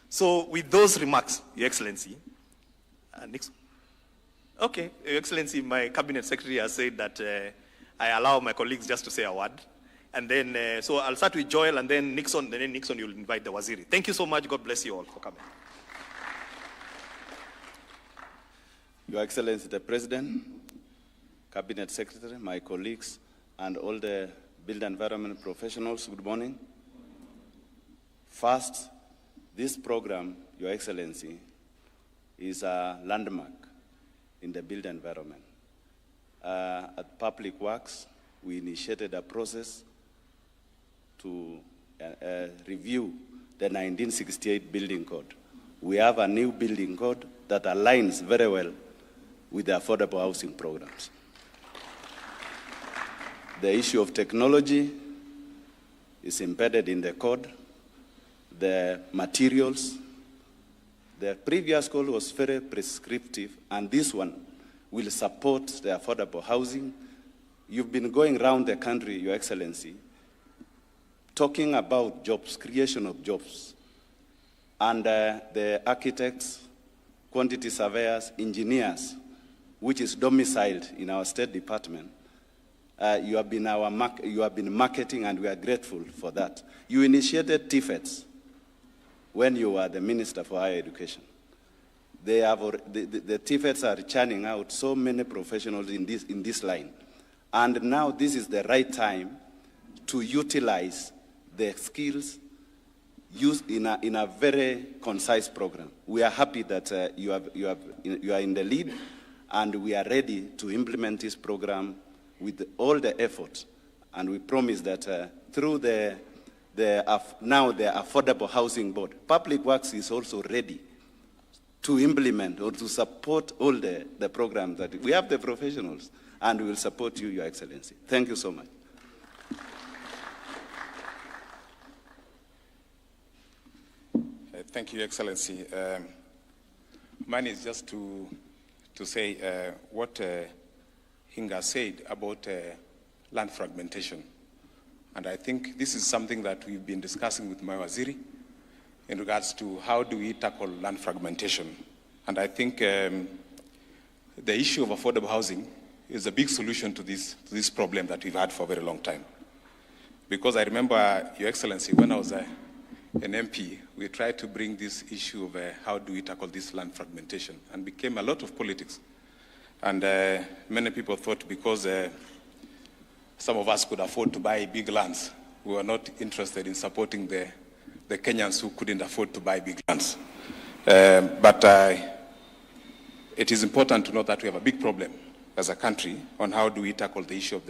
So with those remarks, Your Excellency, Nixon. Okay, Your Excellency, my cabinet secretary has said that I allow my colleagues just to say a word. And then, so I'll start with Joel, and then Nixon, you'll invite the Waziri. Thank you so much. God bless you all for coming. Your Excellency, the President, Cabinet Secretary, my colleagues, and all the build environment professionals, good morning. First, this program, Your Excellency, is a landmark in the build environment. At Public Works, we initiated a process to review the 1968 building code. We have a new building code that aligns very well with the affordable housing programs. The issue of technology is embedded in the code. The materials, the previous code was very prescriptive, and this one will support the affordable housing. You've been going around the country, Your Excellency, talking about jobs, creation of jobs. And the architects, quantity surveyors, engineers, which is domiciled in our State Department, you have been marketing, and we are grateful for that. You initiated TVETs when you were the Minister for Higher Education. The TVETs are churning out so many professionals in this line. And now this is the right time to utilize the skills used in a very concise program. We are happy that you are in the lead, and we are ready to implement this program with all the effort. And we promise that through now the Affordable Housing Board, Public Works is also ready to implement or to support all the programs that we have the professionals, and we will support you, Your Excellency. Thank you so much. Thank you, Your Excellency. Mine is just to say what Hinga said about land fragmentation. And I think this is something that we've been discussing with my waziri in regards to how do we tackle land fragmentation. And I think the issue of affordable housing is a big solution to this problem that we've had for a very long time. Because I remember, Your Excellency, when I was an MP, we tried to bring this issue of how do we tackle this land fragmentation, and became a lot of politics. And many people thought because some of us could afford to buy big lands, we were not interested in supporting the Kenyans who couldn't afford to buy big lands. But it is important to know that we have a big problem as a country on how do we tackle the issue of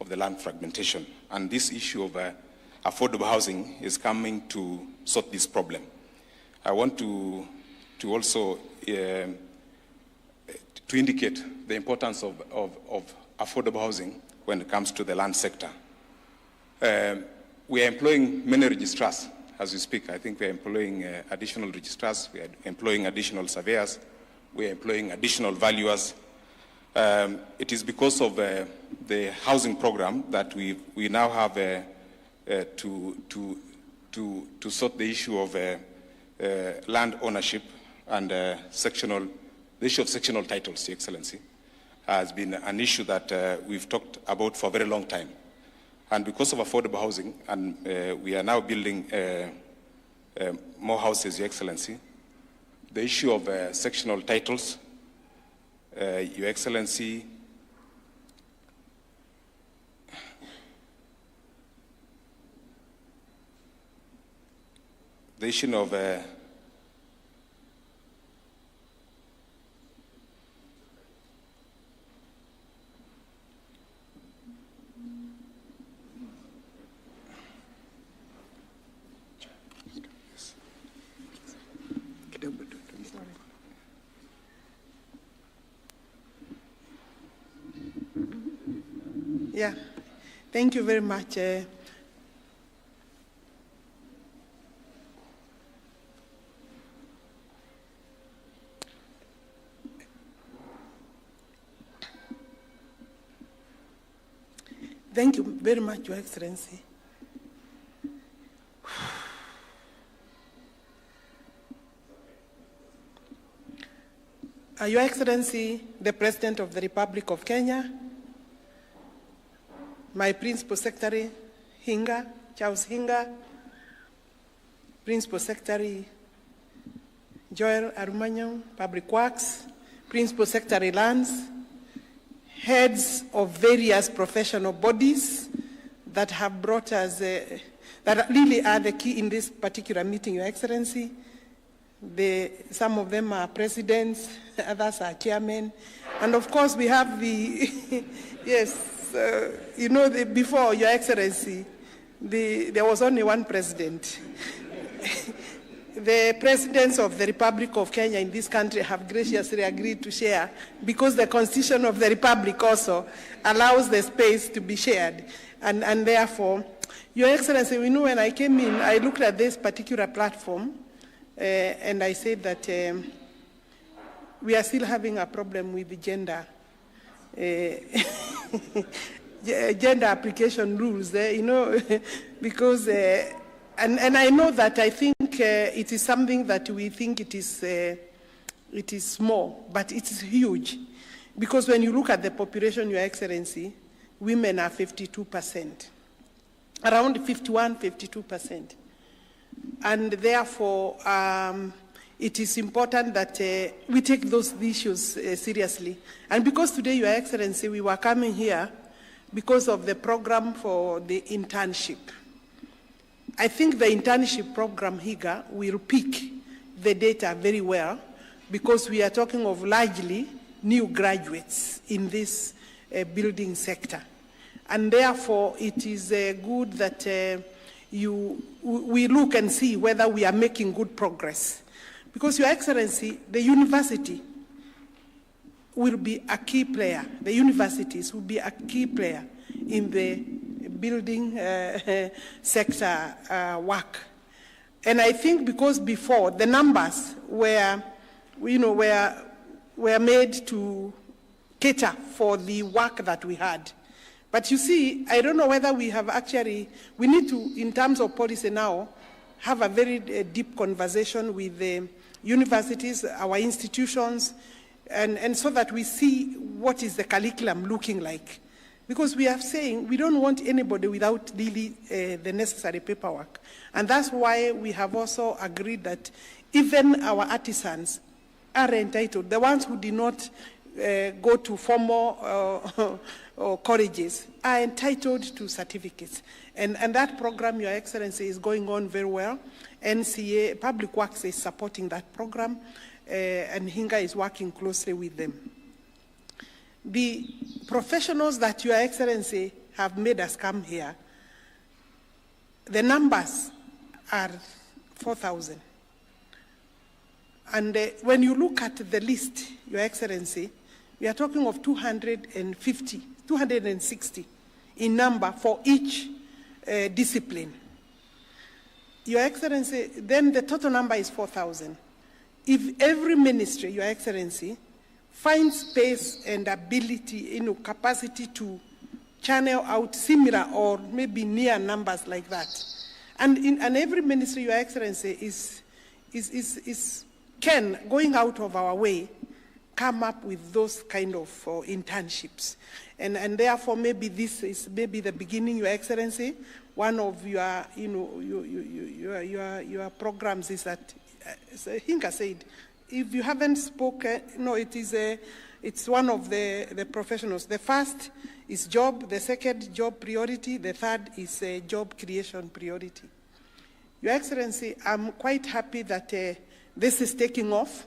the land fragmentation. And this issue of affordable housing is coming to sort this problem. I want to also to indicate the importance of affordable housing when it comes to the land sector. We are employing many registrars as we speak. I think we are employing additional registrars, we are employing additional surveyors, we are employing additional valuers. It is because of the housing program that we now have to sort the issue of land ownership and the issue of sectional titles, Your Excellency, has been an issue that we've talked about for a very long time. And because of affordable housing, and we are now building more houses, Your Excellency, the issue of sectional titles, Your Excellency, the issue of Yeah, thank you very much. Thank you very much, Your Excellency. Your Excellency, the President of the Republic of Kenya, my Principal Secretary, Hinga, Charles Hinga, Principal Secretary, Joel Arumanyong, Public Works, Principal Secretary, Lands, heads of various professional bodies that have brought us, that really are the key in this particular meeting, Your Excellency. Some of them are presidents, others are chairmen, and of course we have the, yes, you know, before, Your Excellency, there was only one president. The presidents of the Republic of Kenya in this country have graciously agreed to share, because the Constitution of the Republic also allows the space to be shared. And therefore, Your Excellency, we know when I came in, I looked at this particular platform, and I said that we are still having a problem with the gender application rules, you know, because, and I know that I think it is something that we think it is small, but it is huge. Because when you look at the population, Your Excellency, women are 52%, around 51, 52%. And therefore, it is important that we take those issues seriously. And because today, Your Excellency, we were coming here because of the program for the internship. I think the internship program, HIGA, will pick the data very well, because we are talking of largely new graduates in this building sector. And therefore, it is good that we look and see whether we are making good progress. Because, Your Excellency, the university will be a key player. The universities will be a key player in the building sector work. And I think because before the numbers were, you know, were made to cater for the work that we had. But you see, I don't know whether we have actually, we need to, in terms of policy now, have a very deep conversation with the universities, our institutions, and so that we see what is the curriculum looking like. Because we are saying we don't want anybody without really the necessary paperwork. And that's why we have also agreed that even our artisans are entitled, the ones who did not go to formal colleges are entitled to certificates. And that program, Your Excellency, is going on very well. NCA, Public Works is supporting that program, and Hinga is working closely with them. The professionals that Your Excellency have made us come here, the numbers are 4,000. And when you look at the list, Your Excellency, we are talking of 260 in number for each discipline. Your Excellency, then the total number is 4,000. If every ministry, Your Excellency, finds space and ability, capacity to channel out similar or maybe near numbers like that, and every ministry, Your Excellency, is going out of our way, come up with those kind of internships. And therefore, maybe this is maybe the beginning, Your Excellency. One of your, your programs is that, Hinka said, if you haven't spoken, no, it's one of the professionals. The first is job, the second job priority, the third is job creation priority. Your Excellency, I'm quite happy that this is taking off.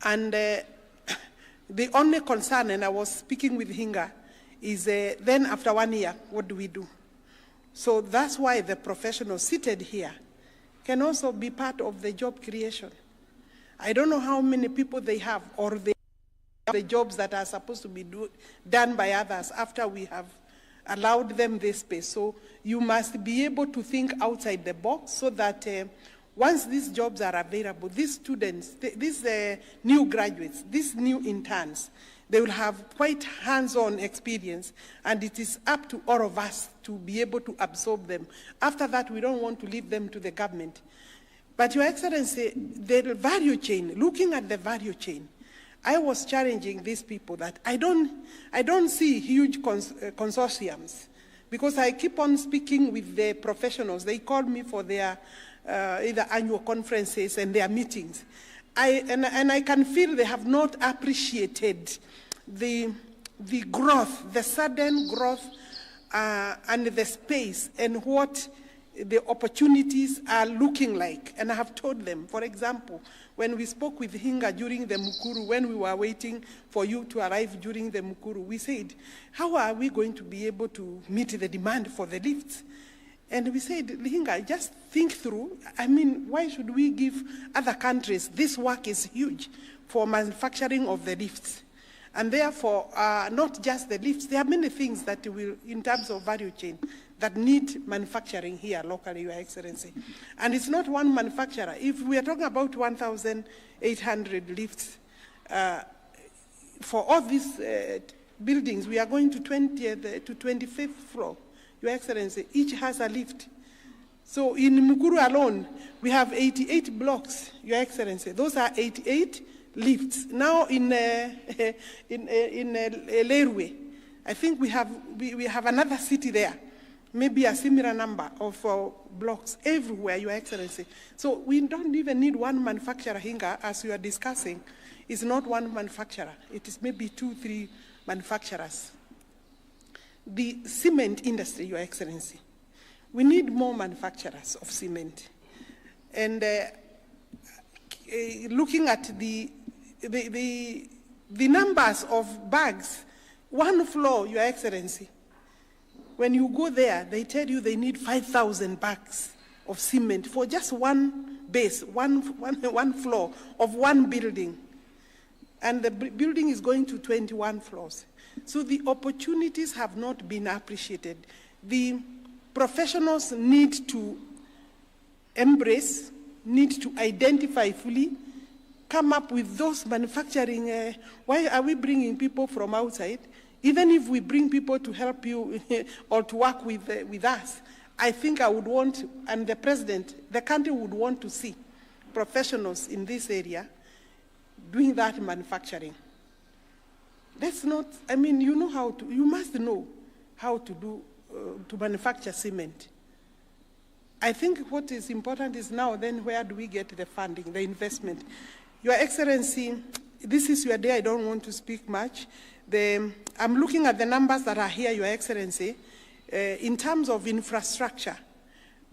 And the only concern, and I was speaking with Hinga, is then after 1 year, what do we do? So that's why the professionals seated here can also be part of the job creation. I don't know how many people they have, or the jobs that are supposed to be done by others after we have allowed them this space. So you must be able to think outside the box so that once these jobs are available, these students, these new graduates, these new interns, they will have quite hands-on experience, and it is up to all of us to be able to absorb them. After that, we don't want to leave them to the government. But Your Excellency, the value chain, looking at the value chain, I was challenging these people that I don't see huge consortiums, because I keep on speaking with the professionals. They call me for their either annual conferences and their meetings. And I can feel they have not appreciated the growth, the sudden growth and the space and what the opportunities are looking like. And I have told them, for example, when we spoke with Hinga during the Mukuru, when we were waiting for you to arrive during the Mukuru, we said, how are we going to be able to meet the demand for the lifts? And we said, Hinga, just think through. I mean, why should we give other countries? This work is huge for manufacturing of the lifts. And therefore, not just the lifts, there are many things that will, in terms of value chain, that need manufacturing here locally, Your Excellency. And it's not one manufacturer. If we are talking about 1,800 lifts, for all these buildings, we are going to 20th to 25th floor. Your Excellency, each has a lift. So in Mukuru alone, we have 88 blocks, Your Excellency. Those are 88 lifts. Now in Lerwe, I think we have another city there, maybe a similar number of blocks everywhere, Your Excellency. So we don't even need one manufacturer, Hinga, as you are discussing. It's not one manufacturer. It is maybe 2, 3 manufacturers. The cement industry, Your Excellency, we need more manufacturers of cement. And looking at the numbers of bags, one floor, Your Excellency, when you go there, they tell you they need 5,000 bags of cement for just one base, one floor of one building. And the building is going to 21 floors. So the opportunities have not been appreciated. The professionals need to embrace, need to identify fully come up with those manufacturing. Why are we bringing people from outside? Even if we bring people to help you or to work with us, I think I would want, and the president, the country would want to see professionals in this area doing that manufacturing. That's not, I mean, you know how to, you must know how to do, to manufacture cement. I think what is important is now then where do we get the funding, the investment? Your Excellency, this is your day, I don't want to speak much. I'm looking at the numbers that are here, Your Excellency. In terms of infrastructure,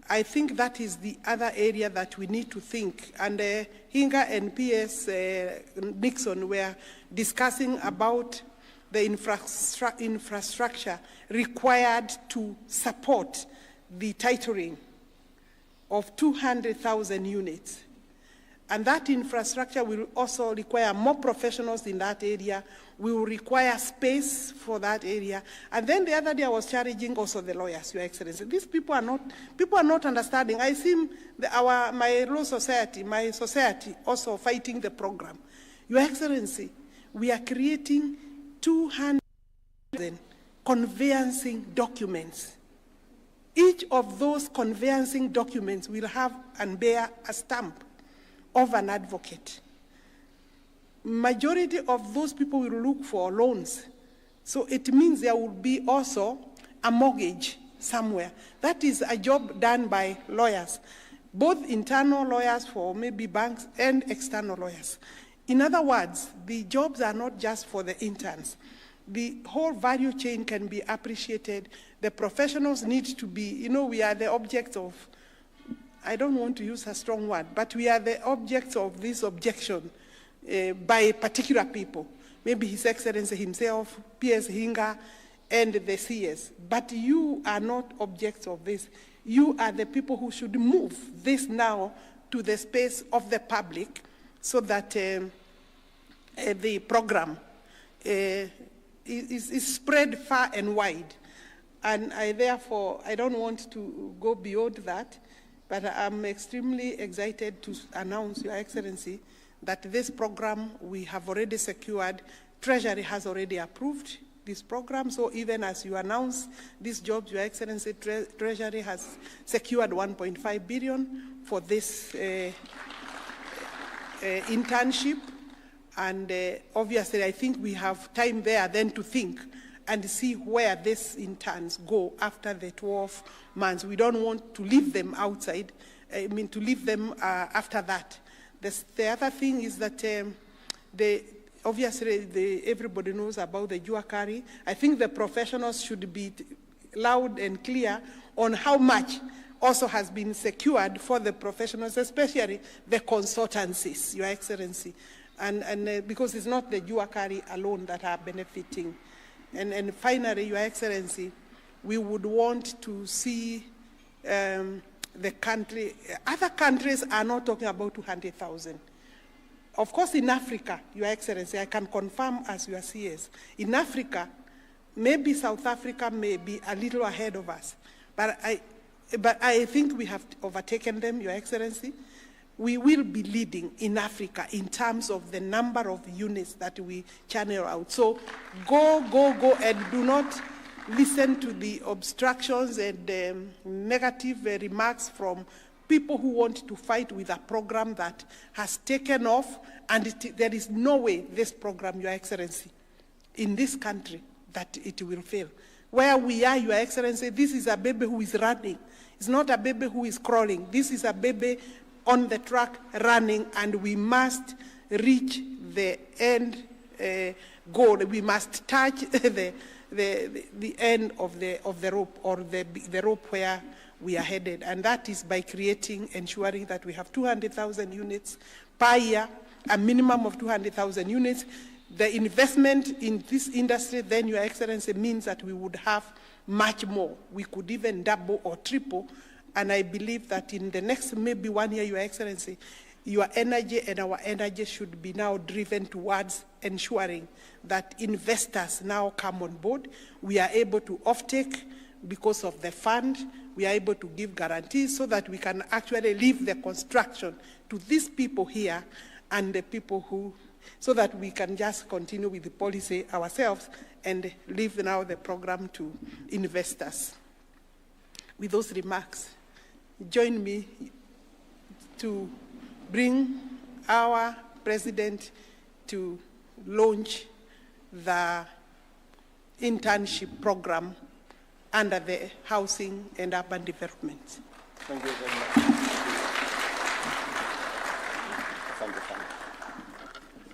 I think that is the other area that we need to think. And Hinga and PS Nixon were discussing about the infrastructure required to support the titling of 200,000 units. And that infrastructure will also require more professionals in that area. We will require space for that area. And then the other day I was challenging also the lawyers, Your Excellency. These people are not understanding. I see my law society, my society also fighting the program. Your Excellency, we are creating 200,000 conveyancing documents. Each of those conveyancing documents will have and bear a stamp of an advocate. Majority of those people will look for loans. So it means there will be also a mortgage somewhere. That is a job done by lawyers, both internal lawyers for maybe banks and external lawyers. In other words, the jobs are not just for the interns. The whole value chain can be appreciated. The professionals need to be, you know, we are the objects of, I don't want to use a strong word, but we are the objects of this objection by particular people. Maybe His Excellency himself, PS Hinga, and the CS. But you are not objects of this. You are the people who should move this now to the space of the public so that the program is spread far and wide. And therefore, I don't want to go beyond that. But I'm extremely excited to announce, Your Excellency, that this program we have already secured, Treasury has already approved this program. So even as you announce these jobs, Your Excellency, Treasury has secured 1.5 billion for this internship. And obviously, I think we have time there then to think and see where these interns go after the 12 months. We don't want to leave them outside, to leave them after that. The other thing is that obviously everybody knows about the Juakari. I think the professionals should be loud and clear on how much also has been secured for the professionals, especially the consultancies, Your Excellency. And because it's not the Juakari alone that are benefiting. And finally, Your Excellency, we would want to see the country, other countries are not talking about 200,000. Of course, in Africa, Your Excellency, I can confirm as your CS, in Africa, maybe South Africa may be a little ahead of us, but I think we have overtaken them, Your Excellency. We will be leading in Africa in terms of the number of units that we channel out. So go, and do not listen to the obstructions and negative remarks from people who want to fight with a program that has taken off, and there is no way this program, Your Excellency, in this country, that it will fail. Where we are, Your Excellency, this is a baby who is running. It's not a baby who is crawling. This is a baby on the track running, and we must reach the end goal. We must touch the end of the rope, or the rope where we are headed, and that is by ensuring that we have 200,000 units per year, a minimum of 200,000 units. The investment in this industry, then, Your Excellency, means that we would have much more. We could even double or triple. And I believe that in the next maybe 1 year, Your Excellency, your energy and our energy should be now driven towards ensuring that investors now come on board. We are able to offtake because of the fund. We are able to give guarantees so that we can actually leave the construction to these people here and the people who, so that we can just continue with the policy ourselves and leave now the program to investors. With those remarks, join me to bring our president to launch the internship program under the Housing and Urban Development. Thank you very much.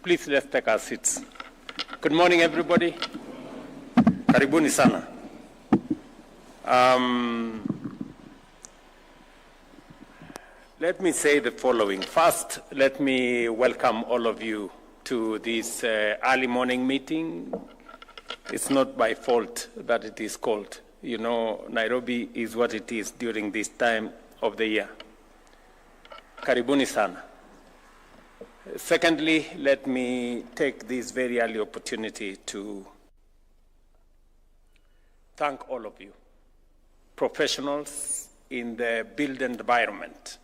Please, let's take our seats. Good morning, everybody. Karibuni sana. Let me say the following. First, let me welcome all of you to this early morning meeting. It's not by fault that it is called. You know, Nairobi is what it is during this time of the year. Karibuni sana. Secondly, let me take this very early opportunity to thank all of you, professionals in the built environment.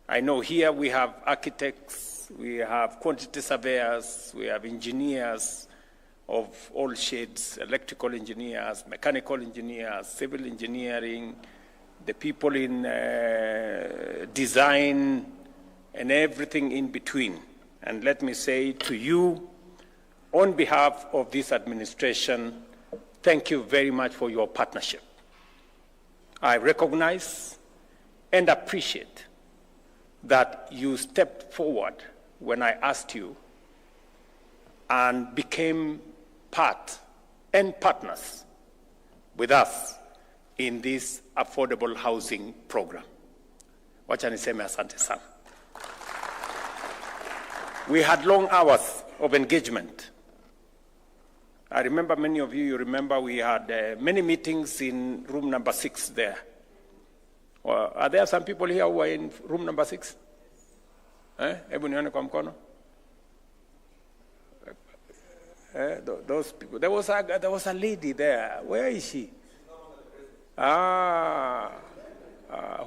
I know here we have architects, we have quantity surveyors, we have engineers of all shades, electrical engineers, mechanical engineers, civil engineering, the people in design, and everything in between. And let me say to you, on behalf of this administration, thank you very much for your partnership. I recognize and appreciate that you stepped forward when I asked you and became part and partners with us in this affordable housing program. Wacha niseme asante sana. We had long hours of engagement. I remember many of you remember we had many meetings in room number 6 there. Are there some people here who are in room number 6? Hebu nione kwa mkono. Those people. There was a lady there. Where is she?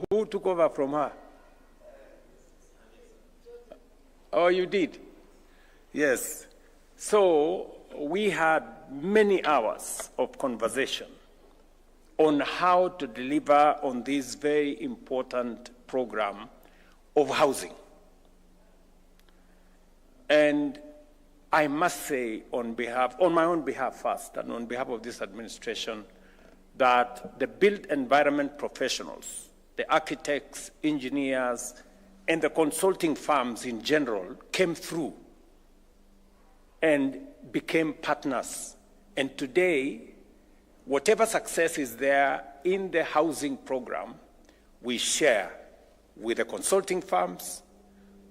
Who took over from her? Oh, you did? Yes. So we had many hours of conversation on how to deliver on this very important program of housing. And I must say on my own behalf first, and on behalf of this administration, that the built environment professionals, the architects, engineers, and the consulting firms in general came through and became partners. And today, whatever success is there in the housing program, we share with the consulting firms,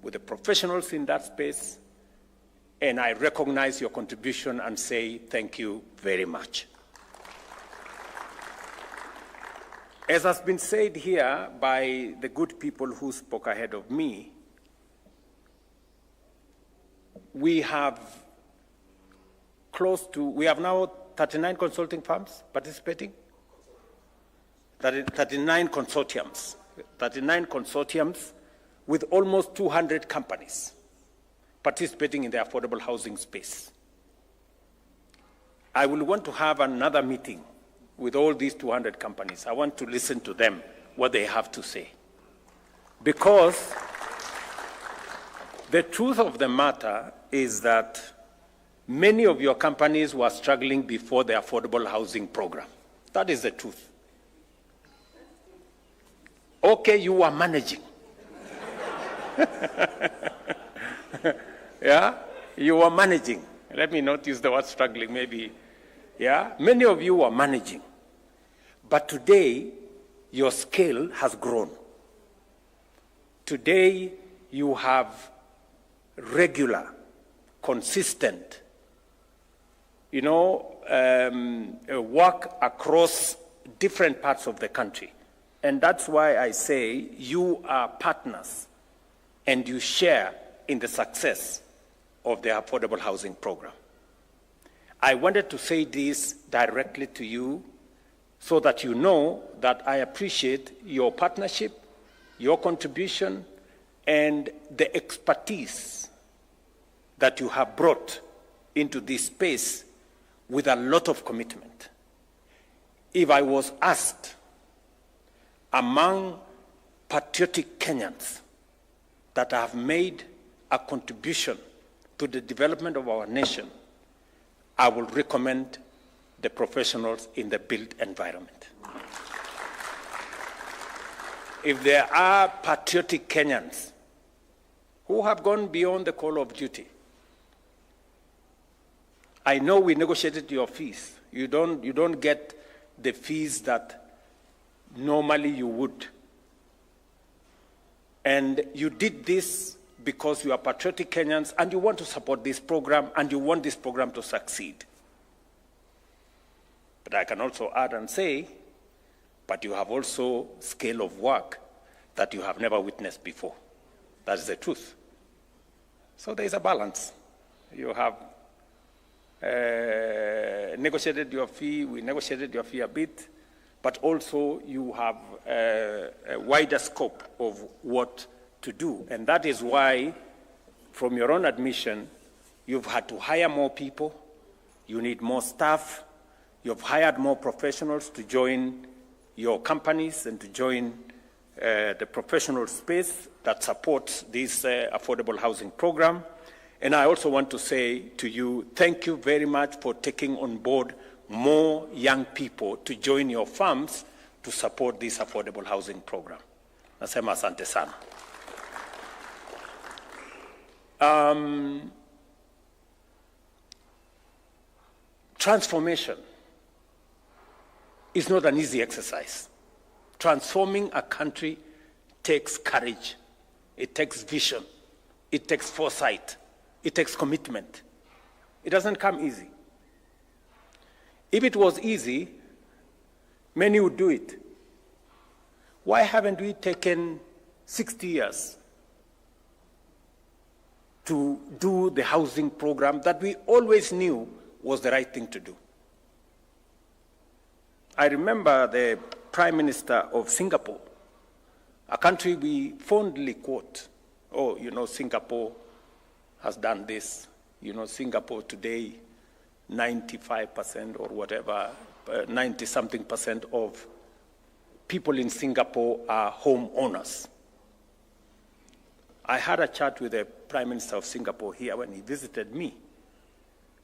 with the professionals in that space, and I recognize your contribution and say thank you very much. As has been said here by the good people who spoke ahead of me, we have now 39 consulting firms participating, 39 consortiums with almost 200 companies participating in the affordable housing space. I will want to have another meeting with all these 200 companies. I want to listen to them, what they have to say. Because the truth of the matter is that many of your companies were struggling before the affordable housing program. That is the truth. Okay, you were managing. Yeah, you were managing. Let me not use the word struggling, maybe. Yeah, many of you were managing. But today, your scale has grown. Today, you have regular, consistent, work across different parts of the country. And that's why I say you are partners and you share in the success of the affordable housing program. I wanted to say this directly to you so that you know that I appreciate your partnership, your contribution, and the expertise that you have brought into this space with a lot of commitment. If I was asked among patriotic Kenyans that have made a contribution to the development of our nation, I will recommend the professionals in the built environment. If there are patriotic Kenyans who have gone beyond the call of duty, I know we negotiated your fees. You don't get the fees that normally you would. And you did this because you are patriotic Kenyans and you want to support this program and you want this program to succeed. But I can also add and say, but you have also scale of work that you have never witnessed before. That is the truth. So there is a balance. You have negotiated your fee, we negotiated your fee a bit, but also you have a wider scope of what to do. And that is why, from your own admission, you've had to hire more people, you need more staff, you've hired more professionals to join your companies and to join the professional space that supports this affordable housing program. And I also want to say to you, thank you very much for taking on board more young people to join your firms to support this affordable housing program. Nasema asante sana. Transformation is not an easy exercise. Transforming a country takes courage, it takes vision, it takes foresight, it takes commitment. It doesn't come easy. If it was easy, many would do it. Why haven't we taken 60 years to do the housing program that we always knew was the right thing to do? I remember the Prime Minister of Singapore, a country we fondly quote. Oh, you know, Singapore has done this. You know, Singapore today, 95% or whatever, 90-something percent of people in Singapore are homeowners. I had a chat with the Prime Minister of Singapore here when he visited me.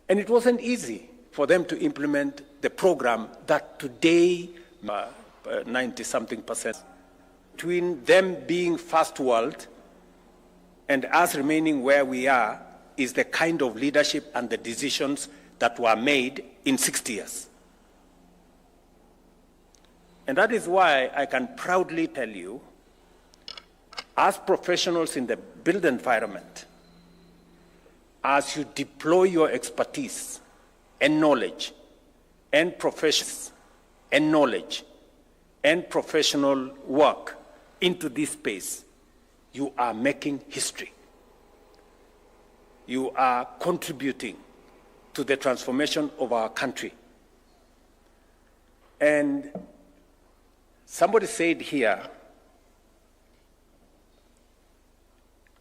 And it wasn't easy for them to implement the program that today, 90-something percent, between them being first world and us remaining where we are, is the kind of leadership and the decisions that were made in 60 years. And that is why I can proudly tell you, as professionals in the built environment, as you deploy your expertise and knowledge and professions and knowledge and professional work into this space, you are making history. You are contributing to the transformation of our country. And somebody said here,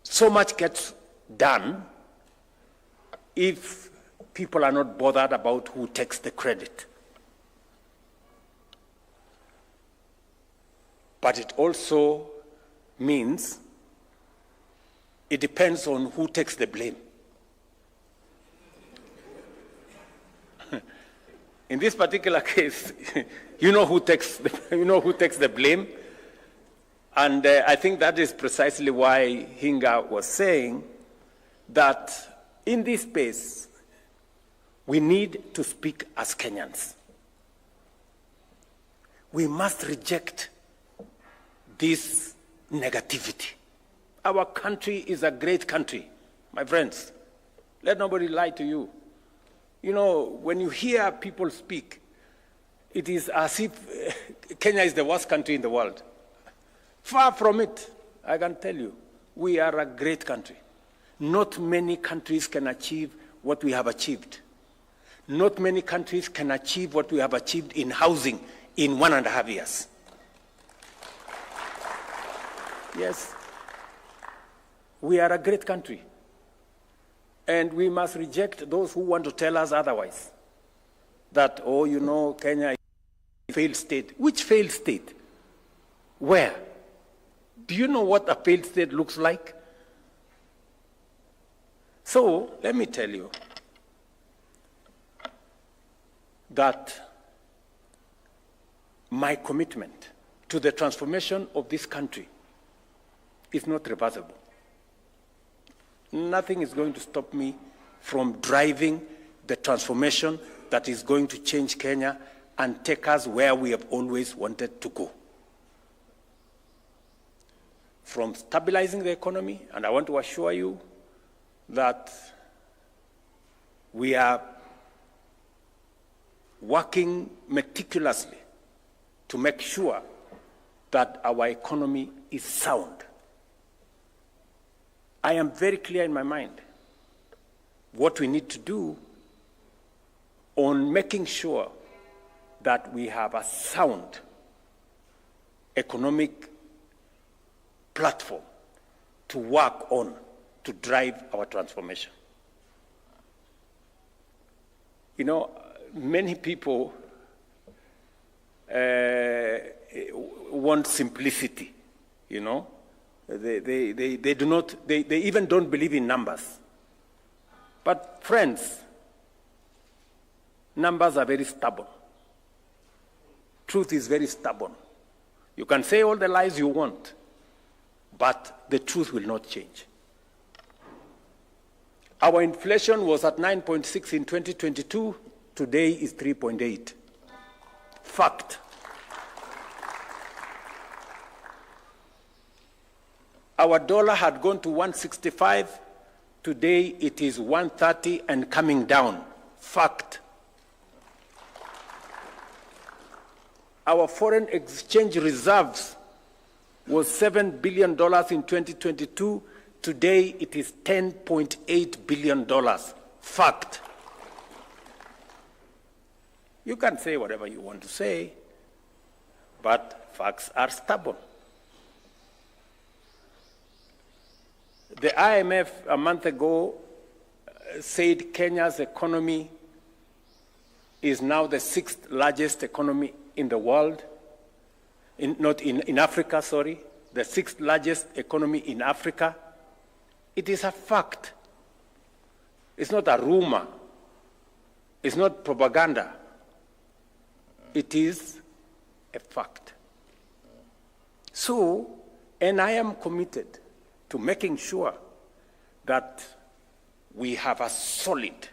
so much gets done if people are not bothered about who takes the credit. But it also means it depends on who takes the blame. In this particular case, you know who takes the blame. And I think that is precisely why Hinga was saying that in this space, we need to speak as Kenyans. We must reject this negativity. Our country is a great country, my friends. Let nobody lie to you. You know, when you hear people speak, it is as if Kenya is the worst country in the world. Far from it, I can tell you, we are a great country. Not many countries can achieve what we have achieved. Not many countries can achieve what we have achieved in housing in 1.5 years. Yes, we are a great country. And we must reject those who want to tell us otherwise. That, oh, you know, Kenya is a failed state. Which failed state? Where? Do you know what a failed state looks like? So, let me tell you that my commitment to the transformation of this country is not reversible. Nothing is going to stop me from driving the transformation that is going to change Kenya and take us where we have always wanted to go. From stabilizing the economy, and I want to assure you that we are working meticulously to make sure that our economy is sound. I am very clear in my mind what we need to do on making sure that we have a sound economic platform to work on to drive our transformation. You know, many people want simplicity, you know. They do not, they even don't believe in numbers. But friends, numbers are very stubborn. Truth is very stubborn. You can say all the lies you want, but the truth will not change. Our inflation was at 9.6 in 2022. Today is 3.8. Fact. Our dollar had gone to 165. Today it is 130 and coming down. Fact. Our foreign exchange reserves was $7 billion in 2022. Today it is $10.8 billion. Fact. You can say whatever you want to say, but facts are stubborn. The IMF a month ago said Kenya's economy is now the 6th largest economy in the world, in Africa, sorry, the 6th largest economy in Africa. It is a fact. It's not a rumor. It's not propaganda. It is a fact. So, and I am committed to making sure that we have a solid.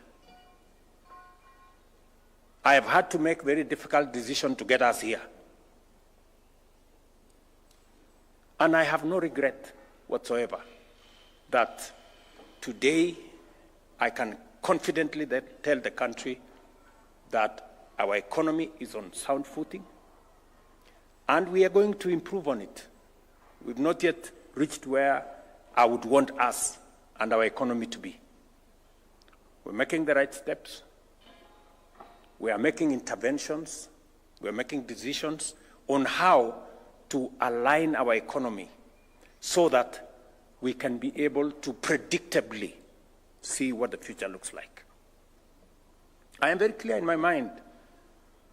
I have had to make very difficult decisions to get us here. And I have no regret whatsoever that today I can confidently tell the country that our economy is on sound footing and we are going to improve on it. We've not yet reached where I would want us and our economy to be. We're making the right steps. We are making interventions. We're making decisions on how to align our economy so that we can be able to predictably see what the future looks like. I am very clear in my mind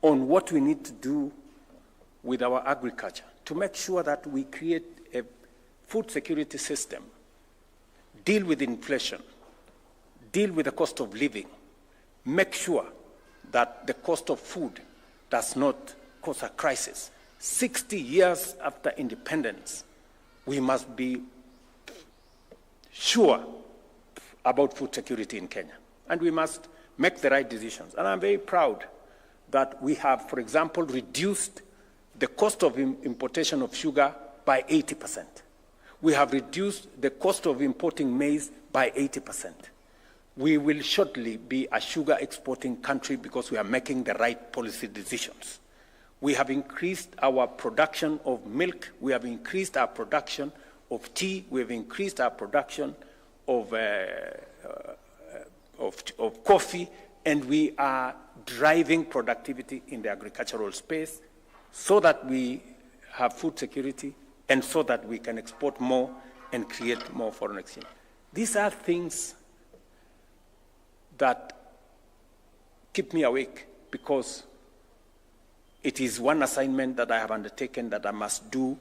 on what we need to do with our agriculture to make sure that we create a food security system, deal with inflation, deal with the cost of living, make sure that the cost of food does not cause a crisis. 60 years after independence, we must be sure about food security in Kenya. And we must make the right decisions. And I'm very proud that we have, for example, reduced the cost of importation of sugar by 80%. We have reduced the cost of importing maize by 80%. We will shortly be a sugar exporting country because we are making the right policy decisions. We have increased our production of milk. We have increased our production of tea. We have increased our production of coffee, and we are driving productivity in the agricultural space so that we have food security and so that we can export more and create more foreign exchange. These are things that keep me awake, because it is one assignment that I have undertaken that I must do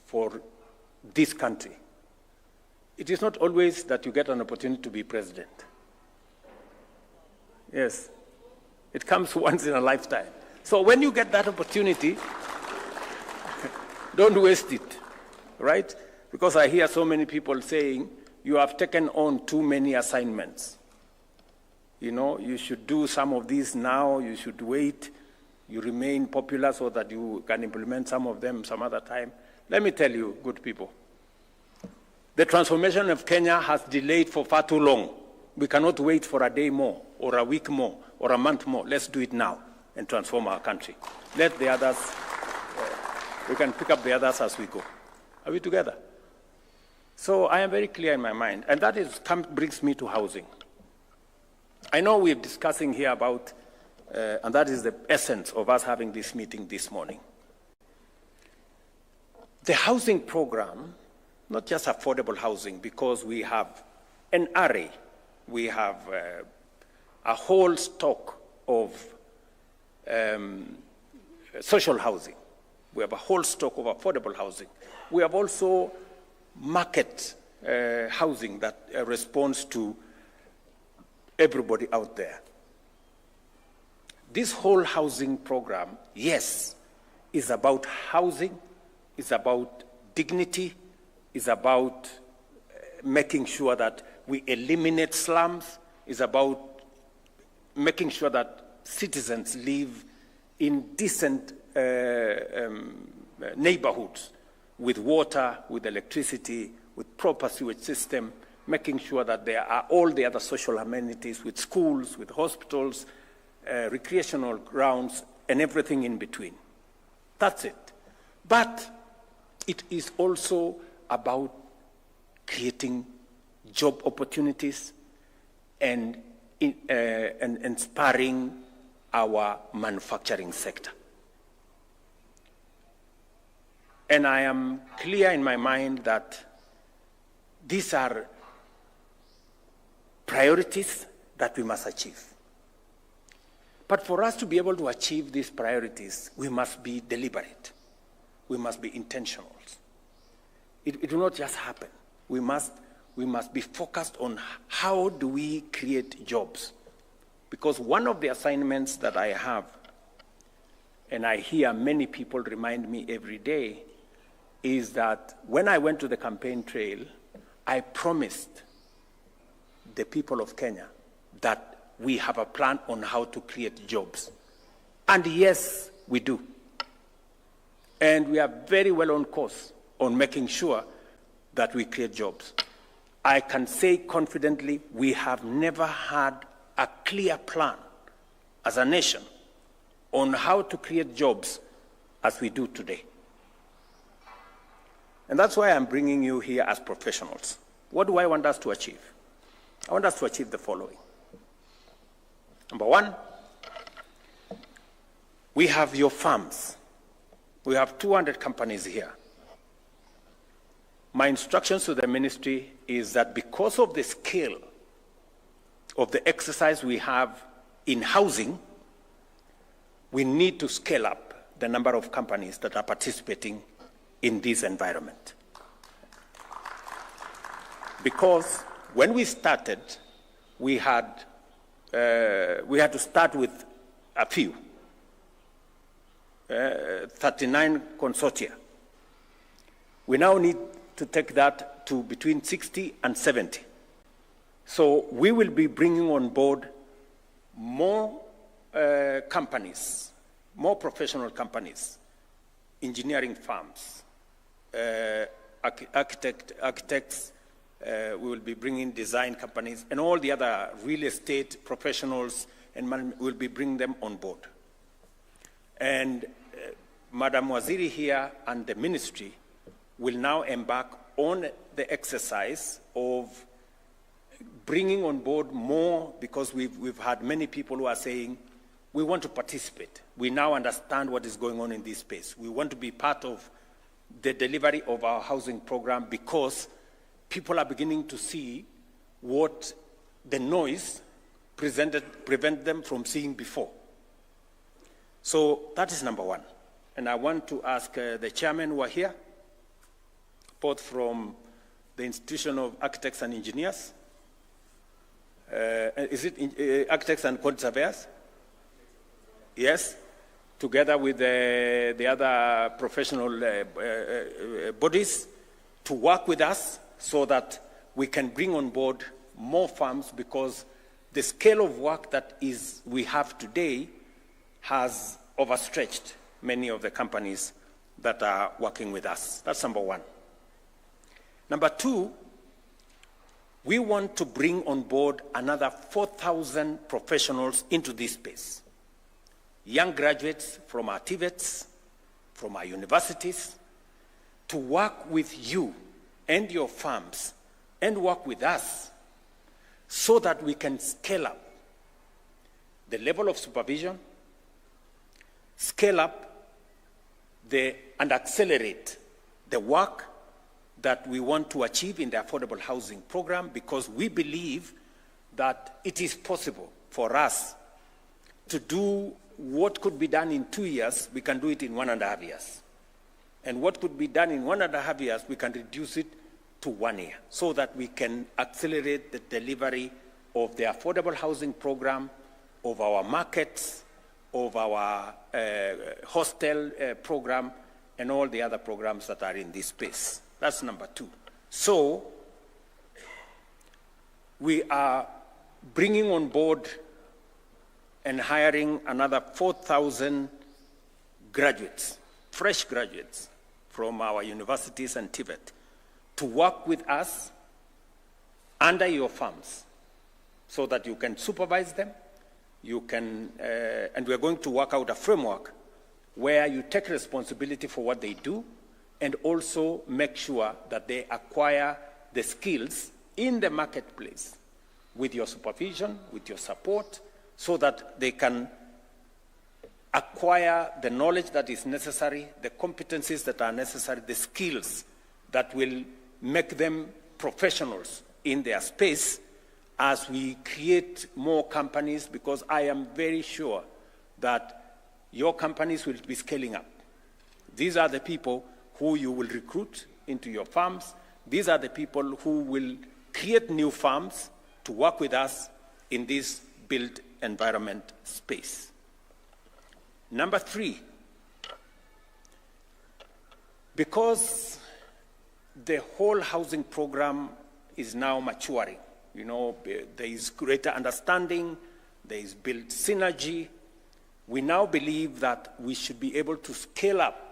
for this country. It is not always that you get an opportunity to be president. Yes, it comes once in a lifetime. So when you get that opportunity, don't waste it, right? Because I hear so many people saying, you have taken on too many assignments. You know, you should do some of these now, you should wait, you remain popular so that you can implement some of them some other time. Let me tell you, good people, the transformation of Kenya has delayed for far too long. We cannot wait for a day more, or a week more, or a month more. Let's do it now and transform our country. Let the others, we can pick up the others as we go. Are we together? So I am very clear in my mind, and that brings me to housing. I know we're discussing here about, and that is the essence of us having this meeting this morning. The housing program, not just affordable housing, because we have an array, we have a whole stock of social housing. We have a whole stock of affordable housing. We have also market housing that responds to everybody out there. This whole housing program, yes, is about housing, is about dignity, is about making sure that we eliminate slums, is about making sure that citizens live in decent neighborhoods with water, with electricity, with proper sewage system, making sure that there are all the other social amenities with schools, with hospitals, recreational grounds, and everything in between. That's it. But it is also about creating job opportunities and inspiring our manufacturing sector. And I am clear in my mind that these are priorities that we must achieve. But for us to be able to achieve these priorities, we must be deliberate. We must be intentional. It will not just happen. We must be focused on how do we create jobs. Because one of the assignments that I have, and I hear many people remind me every day, is that when I went to the campaign trail, I promised the people of Kenya that we have a plan on how to create jobs. And yes, we do. And we are very well on course on making sure that we create jobs. I can say confidently, we have never had a clear plan as a nation on how to create jobs as we do today. And that's why I'm bringing you here as professionals. What do I want us to achieve? I want us to achieve the following. Number one, we have your farms. We have 200 companies here. My instructions to the ministry is that because of the scale of the exercise we have in housing, we need to scale up the number of companies that are participating in this environment. Because when we started, we had to start with a few, 39 consortia. We now need to take that to between 60 and 70. So we will be bringing on board more companies, more professional companies, engineering firms, architects, we will be bringing design companies, and all the other real estate professionals, and we'll be bringing them on board. And Madam Waziri here and the ministry will now embark on the exercise of bringing on board more, because we've had many people who are saying, we want to participate. We now understand what is going on in this space. We want to be part of the delivery of our housing program, because people are beginning to see what the noise prevent them from seeing before. So that is number one. And I want to ask the chairman who are here, both from the Institution of Architects and Engineers. Is it Architects and Quantity Surveyors? Yes, together with the other professional bodies to work with us so that we can bring on board more firms, because the scale of work that we have today has overstretched many of the companies that are working with us. That's number one. Number two, we want to bring on board another 4,000 professionals into this space. Young graduates from our TVETs, from our universities, to work with you and your firms and work with us so that we can scale up the level of supervision, scale up and accelerate the work that we want to achieve in the affordable housing program, because we believe that it is possible for us to do what could be done in 2 years, we can do it in 1.5 years. And what could be done in 1.5 years, we can reduce it to 1 year, so that we can accelerate the delivery of the affordable housing program, of our markets, of our hostel program, and all the other programs that are in this space. That's number two. So we are bringing on board and hiring another 4,000 graduates, fresh graduates from our universities and TVET, to work with us under your firms so that you can supervise them. You can, and we're going to work out a framework where you take responsibility for what they do and also make sure that they acquire the skills in the marketplace with your supervision, with your support, so that they can acquire the knowledge that is necessary, the competencies that are necessary, the skills that will make them professionals in their space as we create more companies, because I am very sure that your companies will be scaling up. These are the people who you will recruit into your firms. These are the people who will create new firms to work with us in this built environment space. Number three, because the whole housing program is now maturing, you know, there is greater understanding, there is built synergy, we now believe that we should be able to scale up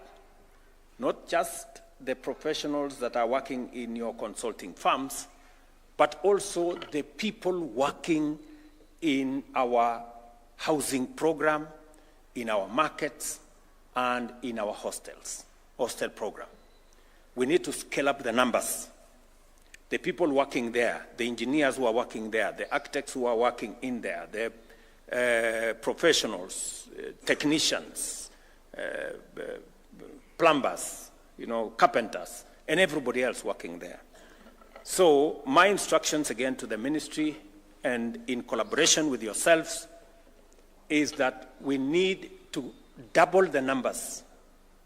not just the professionals that are working in your consulting firms, but also the people working in our housing program, in our markets, and in our hostel program. We need to scale up the numbers. The people working there, the engineers who are working there, the architects who are working in there, the professionals, technicians, plumbers, you know, carpenters, and everybody else working there. So my instructions again to the ministry, and in collaboration with yourselves, is that we need to double the numbers.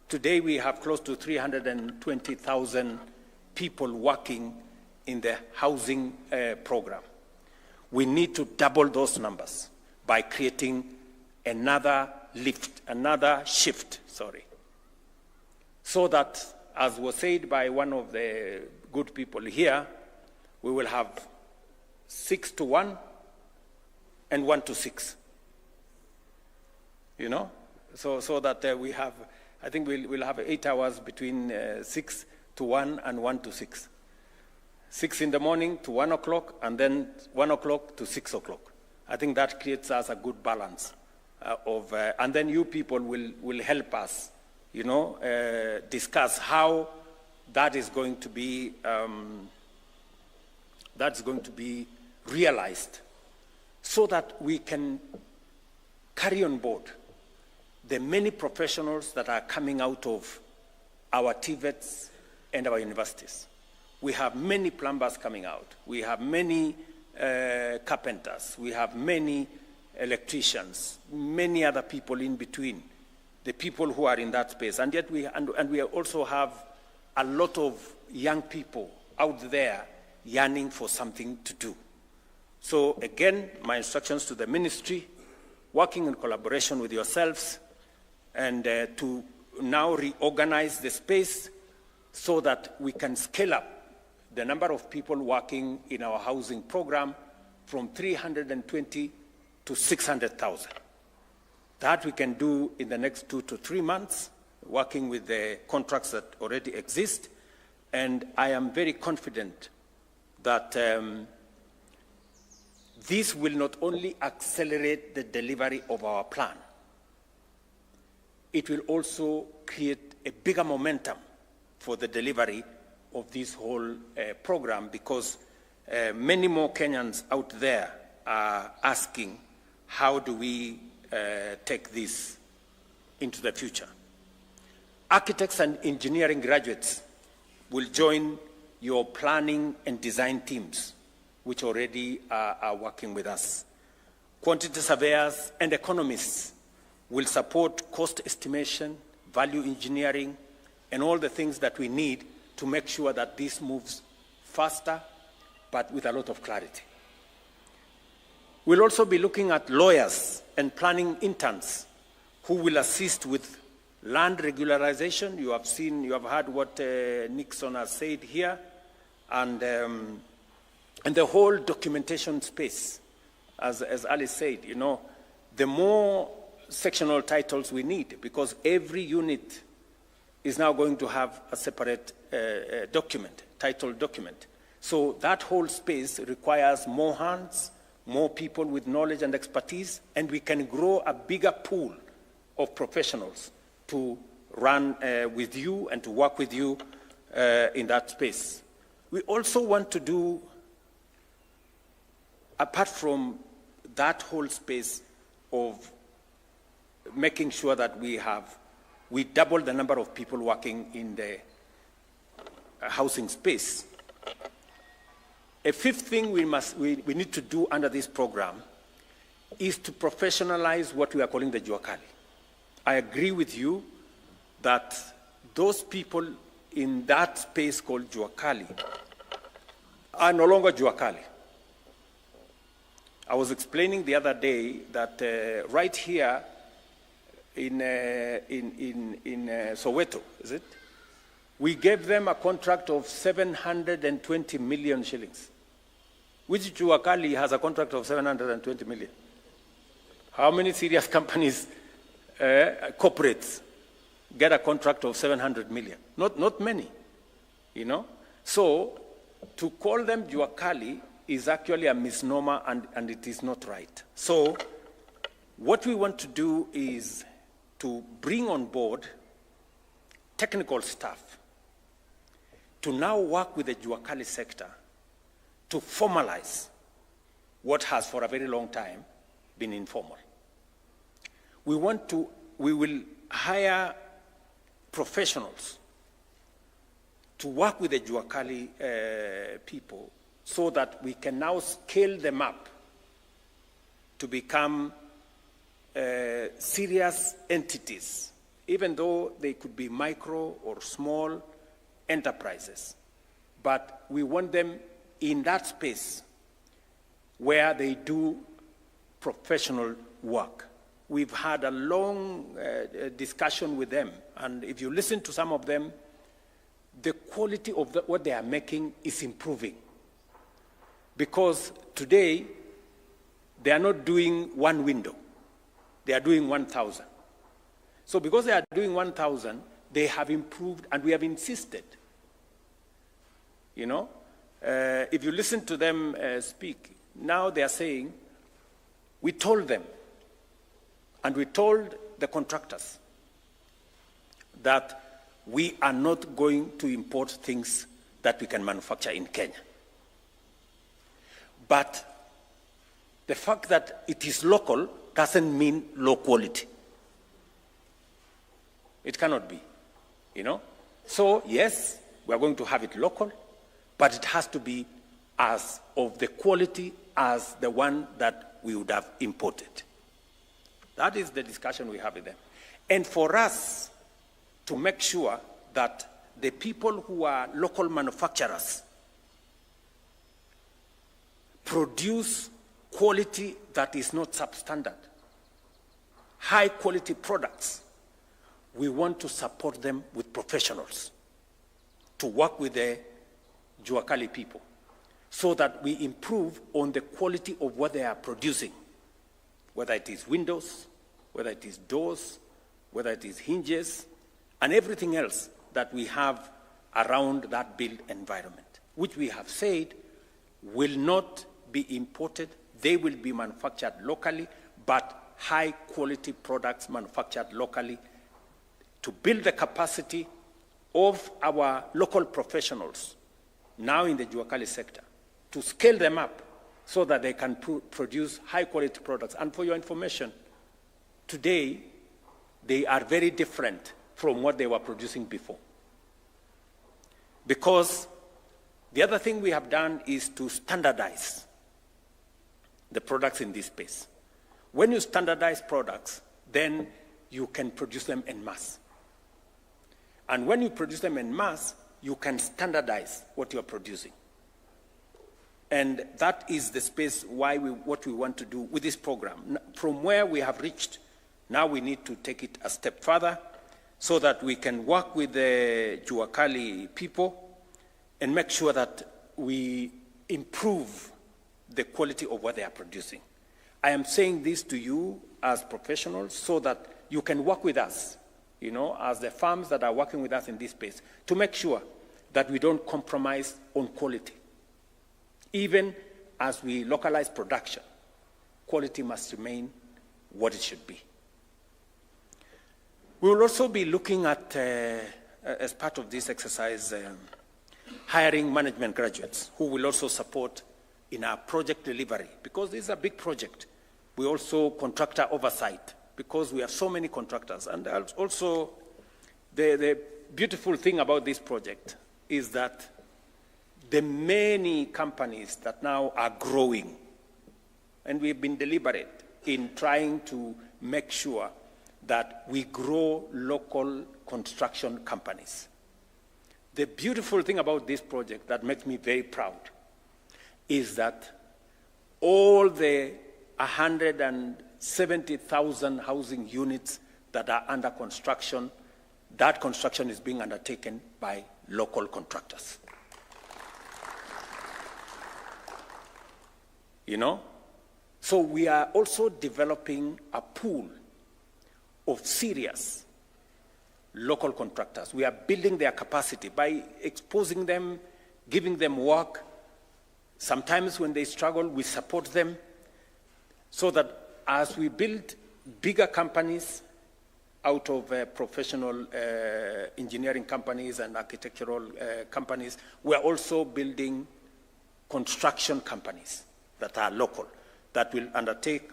Today we have close to 320,000 people working in the housing program. We need to double those numbers by creating another shift, so that, as was said by one of the good people here, we will have 6 to 1 and 1 to 6. You know, so that we have, I think we'll have 8 hours between 6 to 1 and 1 to 6. 6 in the morning to 1 o'clock, and then 1 o'clock to 6 o'clock. I think that creates us a good balance and then you people will help us, you know, discuss how that is going to be realized, so that we can carry on board the many professionals that are coming out of our TVETs and our universities. We have many plumbers coming out. We have many carpenters, we have many electricians, many other people in between, the people who are in that space. And yet we also have a lot of young people out there yearning for something to do. So again, my instructions to the ministry, working in collaboration with yourselves, and to now reorganize the space so that we can scale up the number of people working in our housing program from 320 to 600,000. That we can do in the next 2 to 3 months, working with the contracts that already exist. And I am very confident that this will not only accelerate the delivery of our plan, it will also create a bigger momentum for the delivery of this whole program, because many more Kenyans out there are asking, how do we take this into the future? Architects and engineering graduates will join your planning and design teams, which already are working with us. Quantity surveyors and economists will support cost estimation, value engineering, and all the things that we need to make sure that this moves faster, but with a lot of clarity. We'll also be looking at lawyers and planning interns who will assist with land regularization. You have heard what Nixon has said here, and the whole documentation space. As Alice said, you know, the more sectional titles we need, because every unit is now going to have a separate title document. So that whole space requires more hands, more people with knowledge and expertise, and we can grow a bigger pool of professionals to run with you and to work with you in that space. We also want to do, apart from that whole space of making sure that we double the number of people working in the housing space. A fifth thing we need to do under this program is to professionalize what we are calling the Juakali. I agree with you that those people in that space called Juakali are no longer Juakali. I was explaining the other day that right here in Soweto, is it? We gave them a contract of 720 million shillings. Which Juakali has a contract of 720 million? How many serious companies, corporates, get a contract of 700 million? Not many, you know? So to call them Juakali is actually a misnomer, and it is not right. So what we want to do is to bring on board technical staff to now work with the Juakali sector to formalize what has for a very long time been informal. We will hire professionals to work with the Juakali people so that we can now scale them up to become serious entities, even though they could be micro or small enterprises. But we want them in that space where they do professional work. We've had a long discussion with them, and if you listen to some of them, the quality of what they are making is improving. Because today, they are not doing one window. They are doing 1,000. So because they are doing 1,000, they have improved, and we have insisted. You know, if you listen to them speak, now they are saying, we told them, and we told the contractors that we are not going to import things that we can manufacture in Kenya. But the fact that it is local doesn't mean low quality. It cannot be, you know? So yes, we are going to have it local, but it has to be as of the quality as the one that we would have imported. That is the discussion we have with them. And for us to make sure that the people who are local manufacturers produce quality that is not substandard, high quality products, we want to support them with professionals to work with the Juakali people so that we improve on the quality of what they are producing, whether it is windows, whether it is doors, whether it is hinges, and everything else that we have around that built environment, which we have said will not be imported. They will be manufactured locally, but high quality products manufactured locally to build the capacity of our local professionals now in the Juakali sector, to scale them up so that they can produce high quality products. And for your information, today they are very different from what they were producing before. Because the other thing we have done is to standardize the products in this space. When you standardize products, then you can produce them en masse. And when you produce them en masse, you can standardize what you're producing. And that is the space what we want to do with this program. From where we have reached, now we need to take it a step further so that we can work with the Juakali people and make sure that we improve the quality of what they are producing. I am saying this to you as professionals so that you can work with us, as the firms that are working with us in this space, to make sure that we don't compromise on quality. Even as we localize production, quality must remain what it should be. We will also be looking at, as part of this exercise, hiring management graduates who will also support in our project delivery, because this is a big project. We also contractor oversight, because we have so many contractors. And also, the beautiful thing about this project is that the many companies that now are growing, and we've been deliberate in trying to make sure that we grow local construction companies. The beautiful thing about this project that makes me very proud is that all the 170,000 housing units that are under construction, that construction is being undertaken by local contractors. So we are also developing a pool of serious local contractors. We are building their capacity by exposing them, giving them work. Sometimes when they struggle, we support them so that as we build bigger companies out of professional engineering companies and architectural companies, we are also building construction companies that are local, that will undertake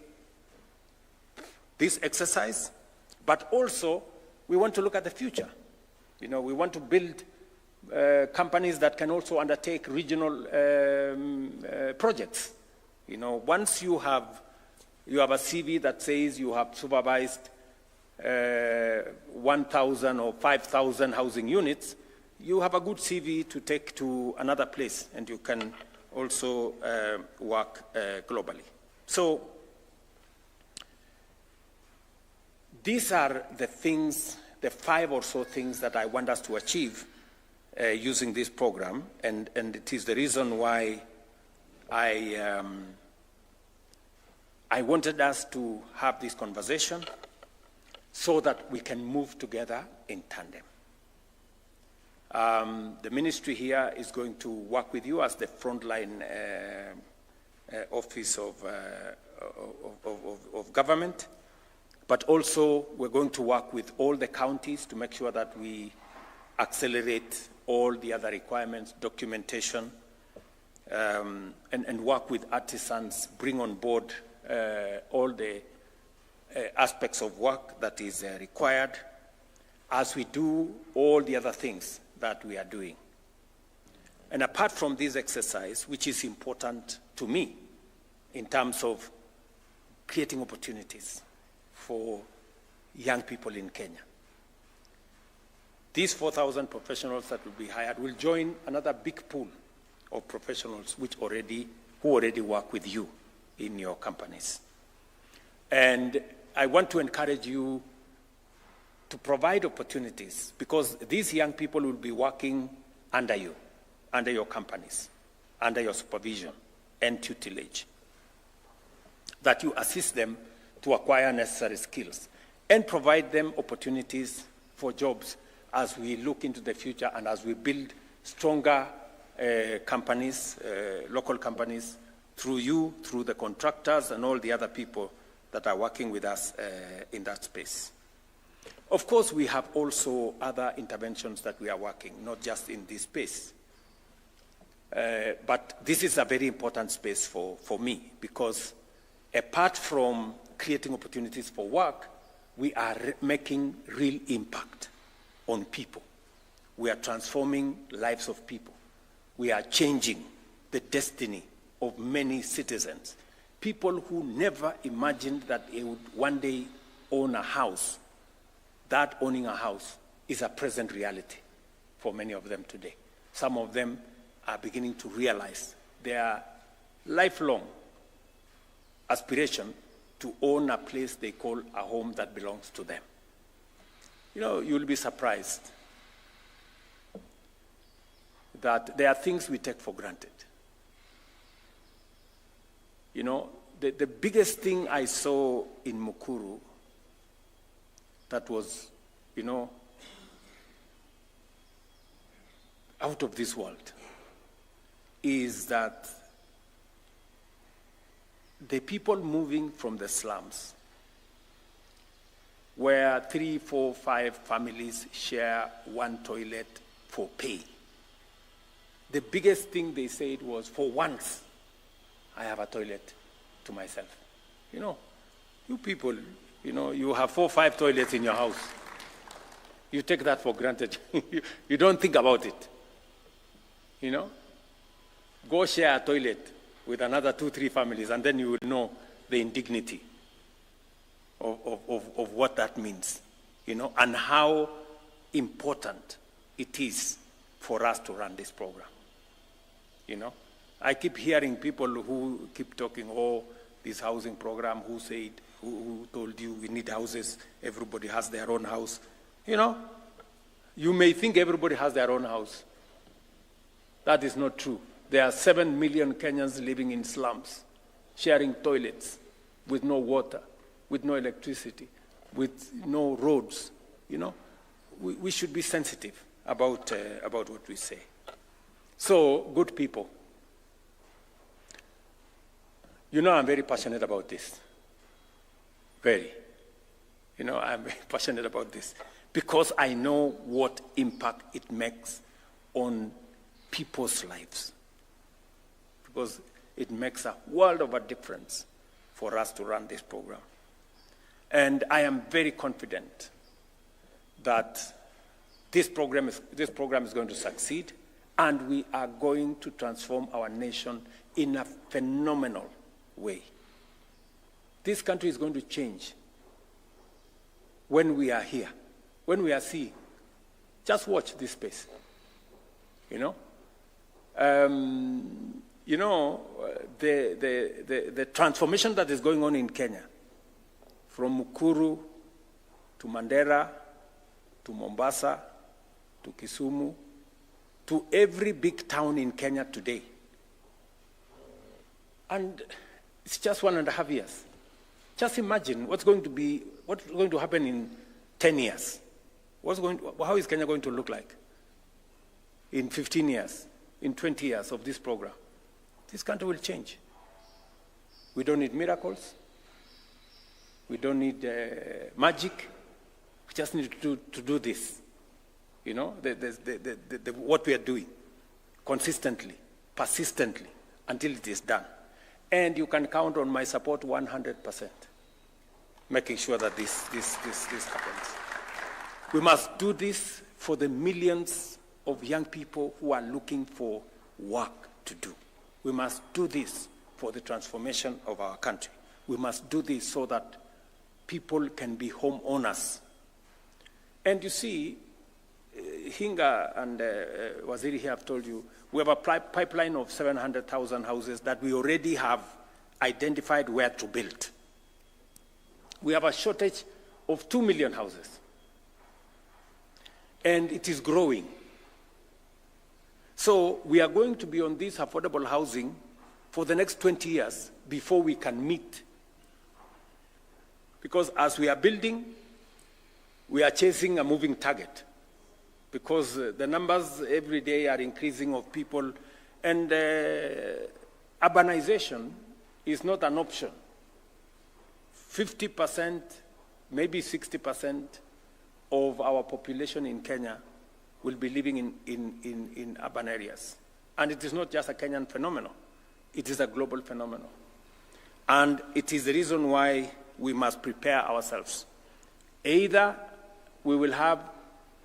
this exercise. But also, we want to look at the future. We want to build companies that can also undertake regional projects. Once you have a CV that says you have supervised 1,000 or 5,000 housing units, you have a good CV to take to another place, and you can also work globally. So these are the things, the 5 or so things that I want us to achieve using this program, and it is the reason why I wanted us to have this conversation so that we can move together in tandem. The ministry here is going to work with you as the frontline office of government, but also we're going to work with all the counties to make sure that we accelerate all the other requirements, documentation, and work with artisans, bring on board all the aspects of work that is required as we do all the other things that we are doing. And apart from this exercise, which is important to me, in terms of creating opportunities for young people in Kenya. These 4,000 professionals that will be hired will join another big pool of professionals who already work with you in your companies. And I want to encourage you to provide opportunities, because these young people will be working under you, under your companies, under your supervision and tutelage, that you assist them to acquire necessary skills and provide them opportunities for jobs as we look into the future and as we build stronger companies, local companies, through you, through the contractors and all the other people that are working with us in that space. Of course, we have also other interventions that we are working, not just in this space. But this is a very important space for me, because apart from creating opportunities for work, we are making real impact on people. We are transforming lives of people. We are changing the destiny of many citizens. People who never imagined that they would one day own a house. That owning a house is a present reality for many of them today. Some of them are beginning to realize their lifelong aspiration to own a place they call a home that belongs to them. You know, you'll be surprised that there are things we take for granted. You know, the biggest thing I saw in Mukuru that was, you know, out of this world is that the people moving from the slums, where 3, 4, 5 families share one toilet for pay. The biggest thing they said was, for once, I have a toilet to myself. You know, you people, you know, you have 4, 5 toilets in your house. You take that for granted. You don't think about it. You know, go share a toilet with another 2, 3 families, and then you will know the indignity of what that means, you know, and how important it is for us to run this program. You know, I keep hearing people who keep talking, oh, this housing program, who told you we need houses, everybody has their own house. You know, you may think everybody has their own house. That is not true. There are 7 million Kenyans living in slums, sharing toilets with no water, with no electricity, with no roads. You know, we should be sensitive about what we say. So, good people, you know I'm very passionate about this. Very. You know, I'm very passionate about this because I know what impact it makes on people's lives. Because it makes a world of a difference for us to run this program. And I am very confident that this program is going to succeed, and we are going to transform our nation in a phenomenal way. This country is going to change when we are here, when we are seeing. Just watch this space, you know. You know, the transformation that is going on in Kenya, from Mukuru to Mandera to Mombasa to Kisumu to every big town in Kenya today. And it's just 1.5 years. Just imagine what's going to happen in 10 years. How is Kenya going to look like in 15 years, in 20 years of this program? This country will change. We don't need miracles. We don't need magic. We just need to do this. You know, what we are doing, consistently, persistently, until it is done. And you can count on my support 100%, making sure that this happens. We must do this for the millions of young people who are looking for work to do. We must do this for the transformation of our country. We must do this so that people can be homeowners. And you see, Hinga and Waziri here have told you, we have a pipeline of 700,000 houses that we already have identified where to build. We have a shortage of 2 million houses. And it is growing. So we are going to be on this affordable housing for the next 20 years before we can meet. Because as we are building, we are chasing a moving target. Because the numbers every day are increasing of people, and urbanization is not an option. 50%, maybe 60% of our population in Kenya will be living in urban areas. And it is not just a Kenyan phenomenon. It is a global phenomenon. And it is the reason why we must prepare ourselves. Either we will have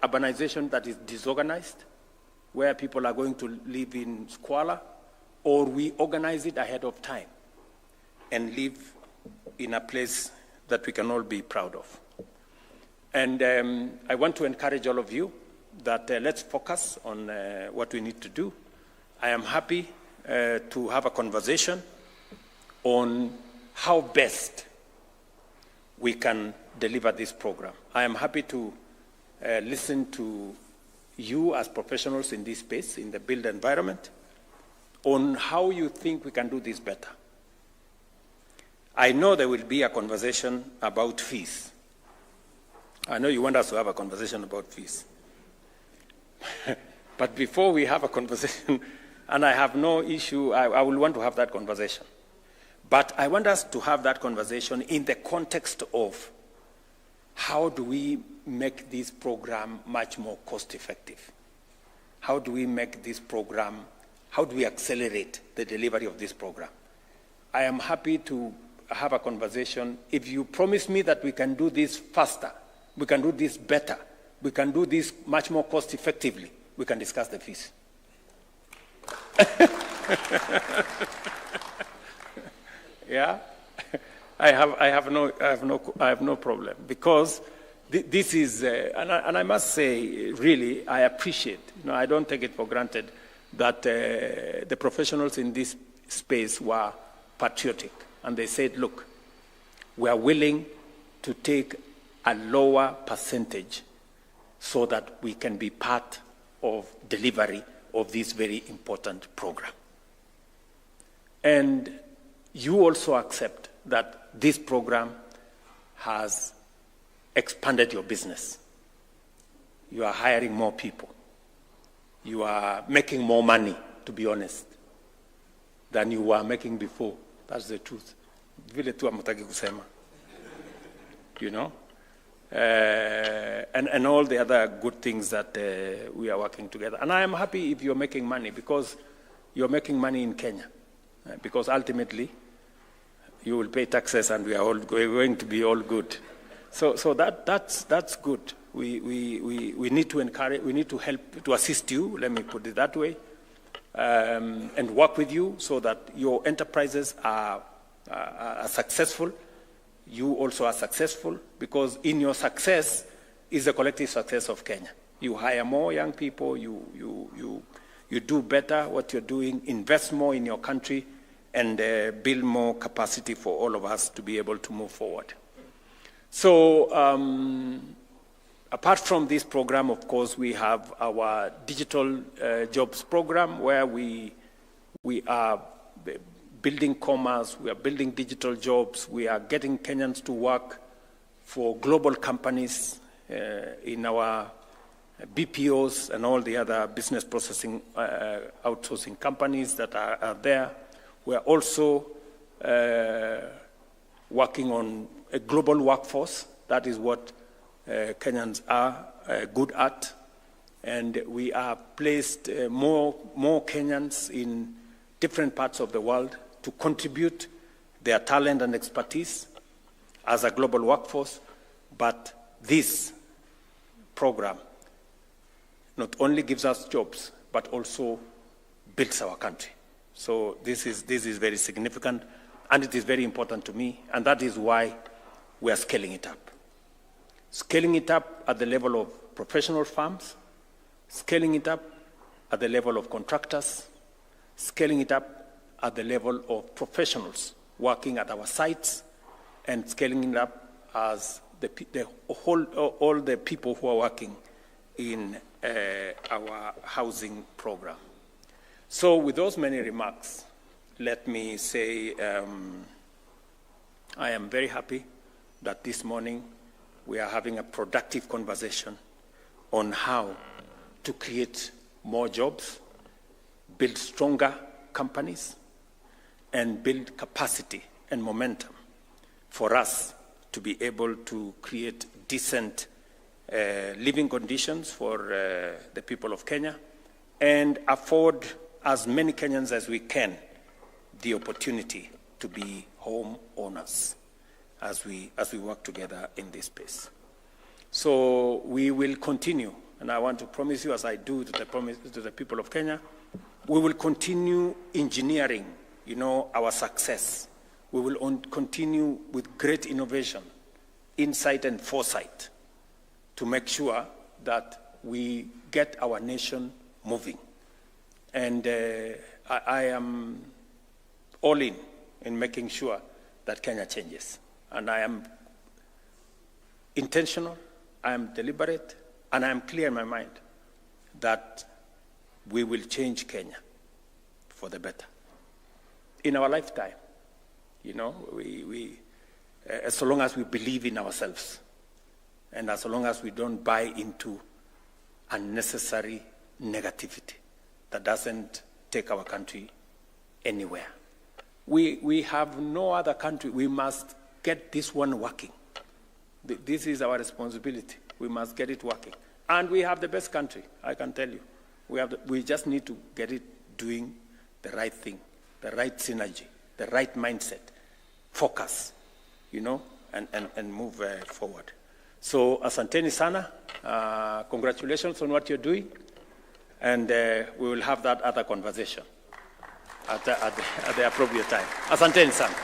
urbanization that is disorganized, where people are going to live in squalor, or we organize it ahead of time and live in a place that we can all be proud of. And I want to encourage all of you that let's focus on what we need to do. I am happy to have a conversation on how best we can deliver this program. I am happy to listen to you as professionals in this space, in the built environment, on how you think we can do this better. I know there will be a conversation about fees. I know you want us to have a conversation about fees. But before we have a conversation, and I have no issue, I will want to have that conversation. But I want us to have that conversation in the context of how do we make this program much more cost-effective? How do we make this program, how do we accelerate the delivery of this program? I am happy to have a conversation. If you promise me that we can do this faster, we can do this better, we can do this much more cost-effectively, we can discuss the fees. Yeah, I have no problem, because this is, and I must say, really, I appreciate. I don't take it for granted that the professionals in this space were patriotic, and they said, look, we are willing to take a lower percentage so that we can be part of delivery of this very important program. And you also accept that this program has expanded your business. You are hiring more people. You are making more money, to be honest, than you were making before. That's the truth. Vile tu hamtaki kusema. You know? And all the other good things that we are working together. And I am happy if you're making money, because you're making money in Kenya. Because ultimately, you will pay taxes, and we are going to be all good. So that's good. We need to encourage, we need to help, to assist you, let me put it that way, and work with you so that your enterprises are successful. You also are successful, because in your success is the collective success of Kenya. You hire more young people, you do better what you're doing, invest more in your country, and build more capacity for all of us to be able to move forward. So apart from this program, of course, we have our digital jobs program, where we are building commerce, we are building digital jobs, we are getting Kenyans to work for global companies in our BPOs and all the other business processing outsourcing companies that are there. We are also working on a global workforce. That is what Kenyans are good at. And we are placed more Kenyans in different parts of the world to contribute their talent and expertise as a global workforce. But this program not only gives us jobs, but also builds our country. So this is very significant, and it is very important to me, and that is why we are scaling it up. Scaling it up at the level of professional firms, scaling it up at the level of contractors, scaling it up at the level of professionals working at our sites, and scaling it up as all the people who are working in our housing program. So with those many remarks, let me say I am very happy that this morning we are having a productive conversation on how to create more jobs, build stronger companies, and build capacity and momentum for us to be able to create decent living conditions for the people of Kenya and afford as many Kenyans as we can the opportunity to be home owners as we work together in this space. So we will continue, and I want to promise you, as I do to the people of Kenya, we will continue engineering, our success. We will continue with great innovation, insight and foresight to make sure that we get our nation moving. And I am all in making sure that Kenya changes. And I am intentional, I am deliberate, and I am clear in my mind that we will change Kenya for the better. In our lifetime, as long as we believe in ourselves, and as long as we don't buy into unnecessary negativity that doesn't take our country anywhere. We have no other country. We must get this one working. This is our responsibility. We must get it working. And we have the best country, I can tell you. We just need to get it doing the right thing, the right synergy, the right mindset, focus, and move forward. So, asanteni sana. Congratulations on what you're doing. And we will have that other conversation at the appropriate time. Asanteni sana.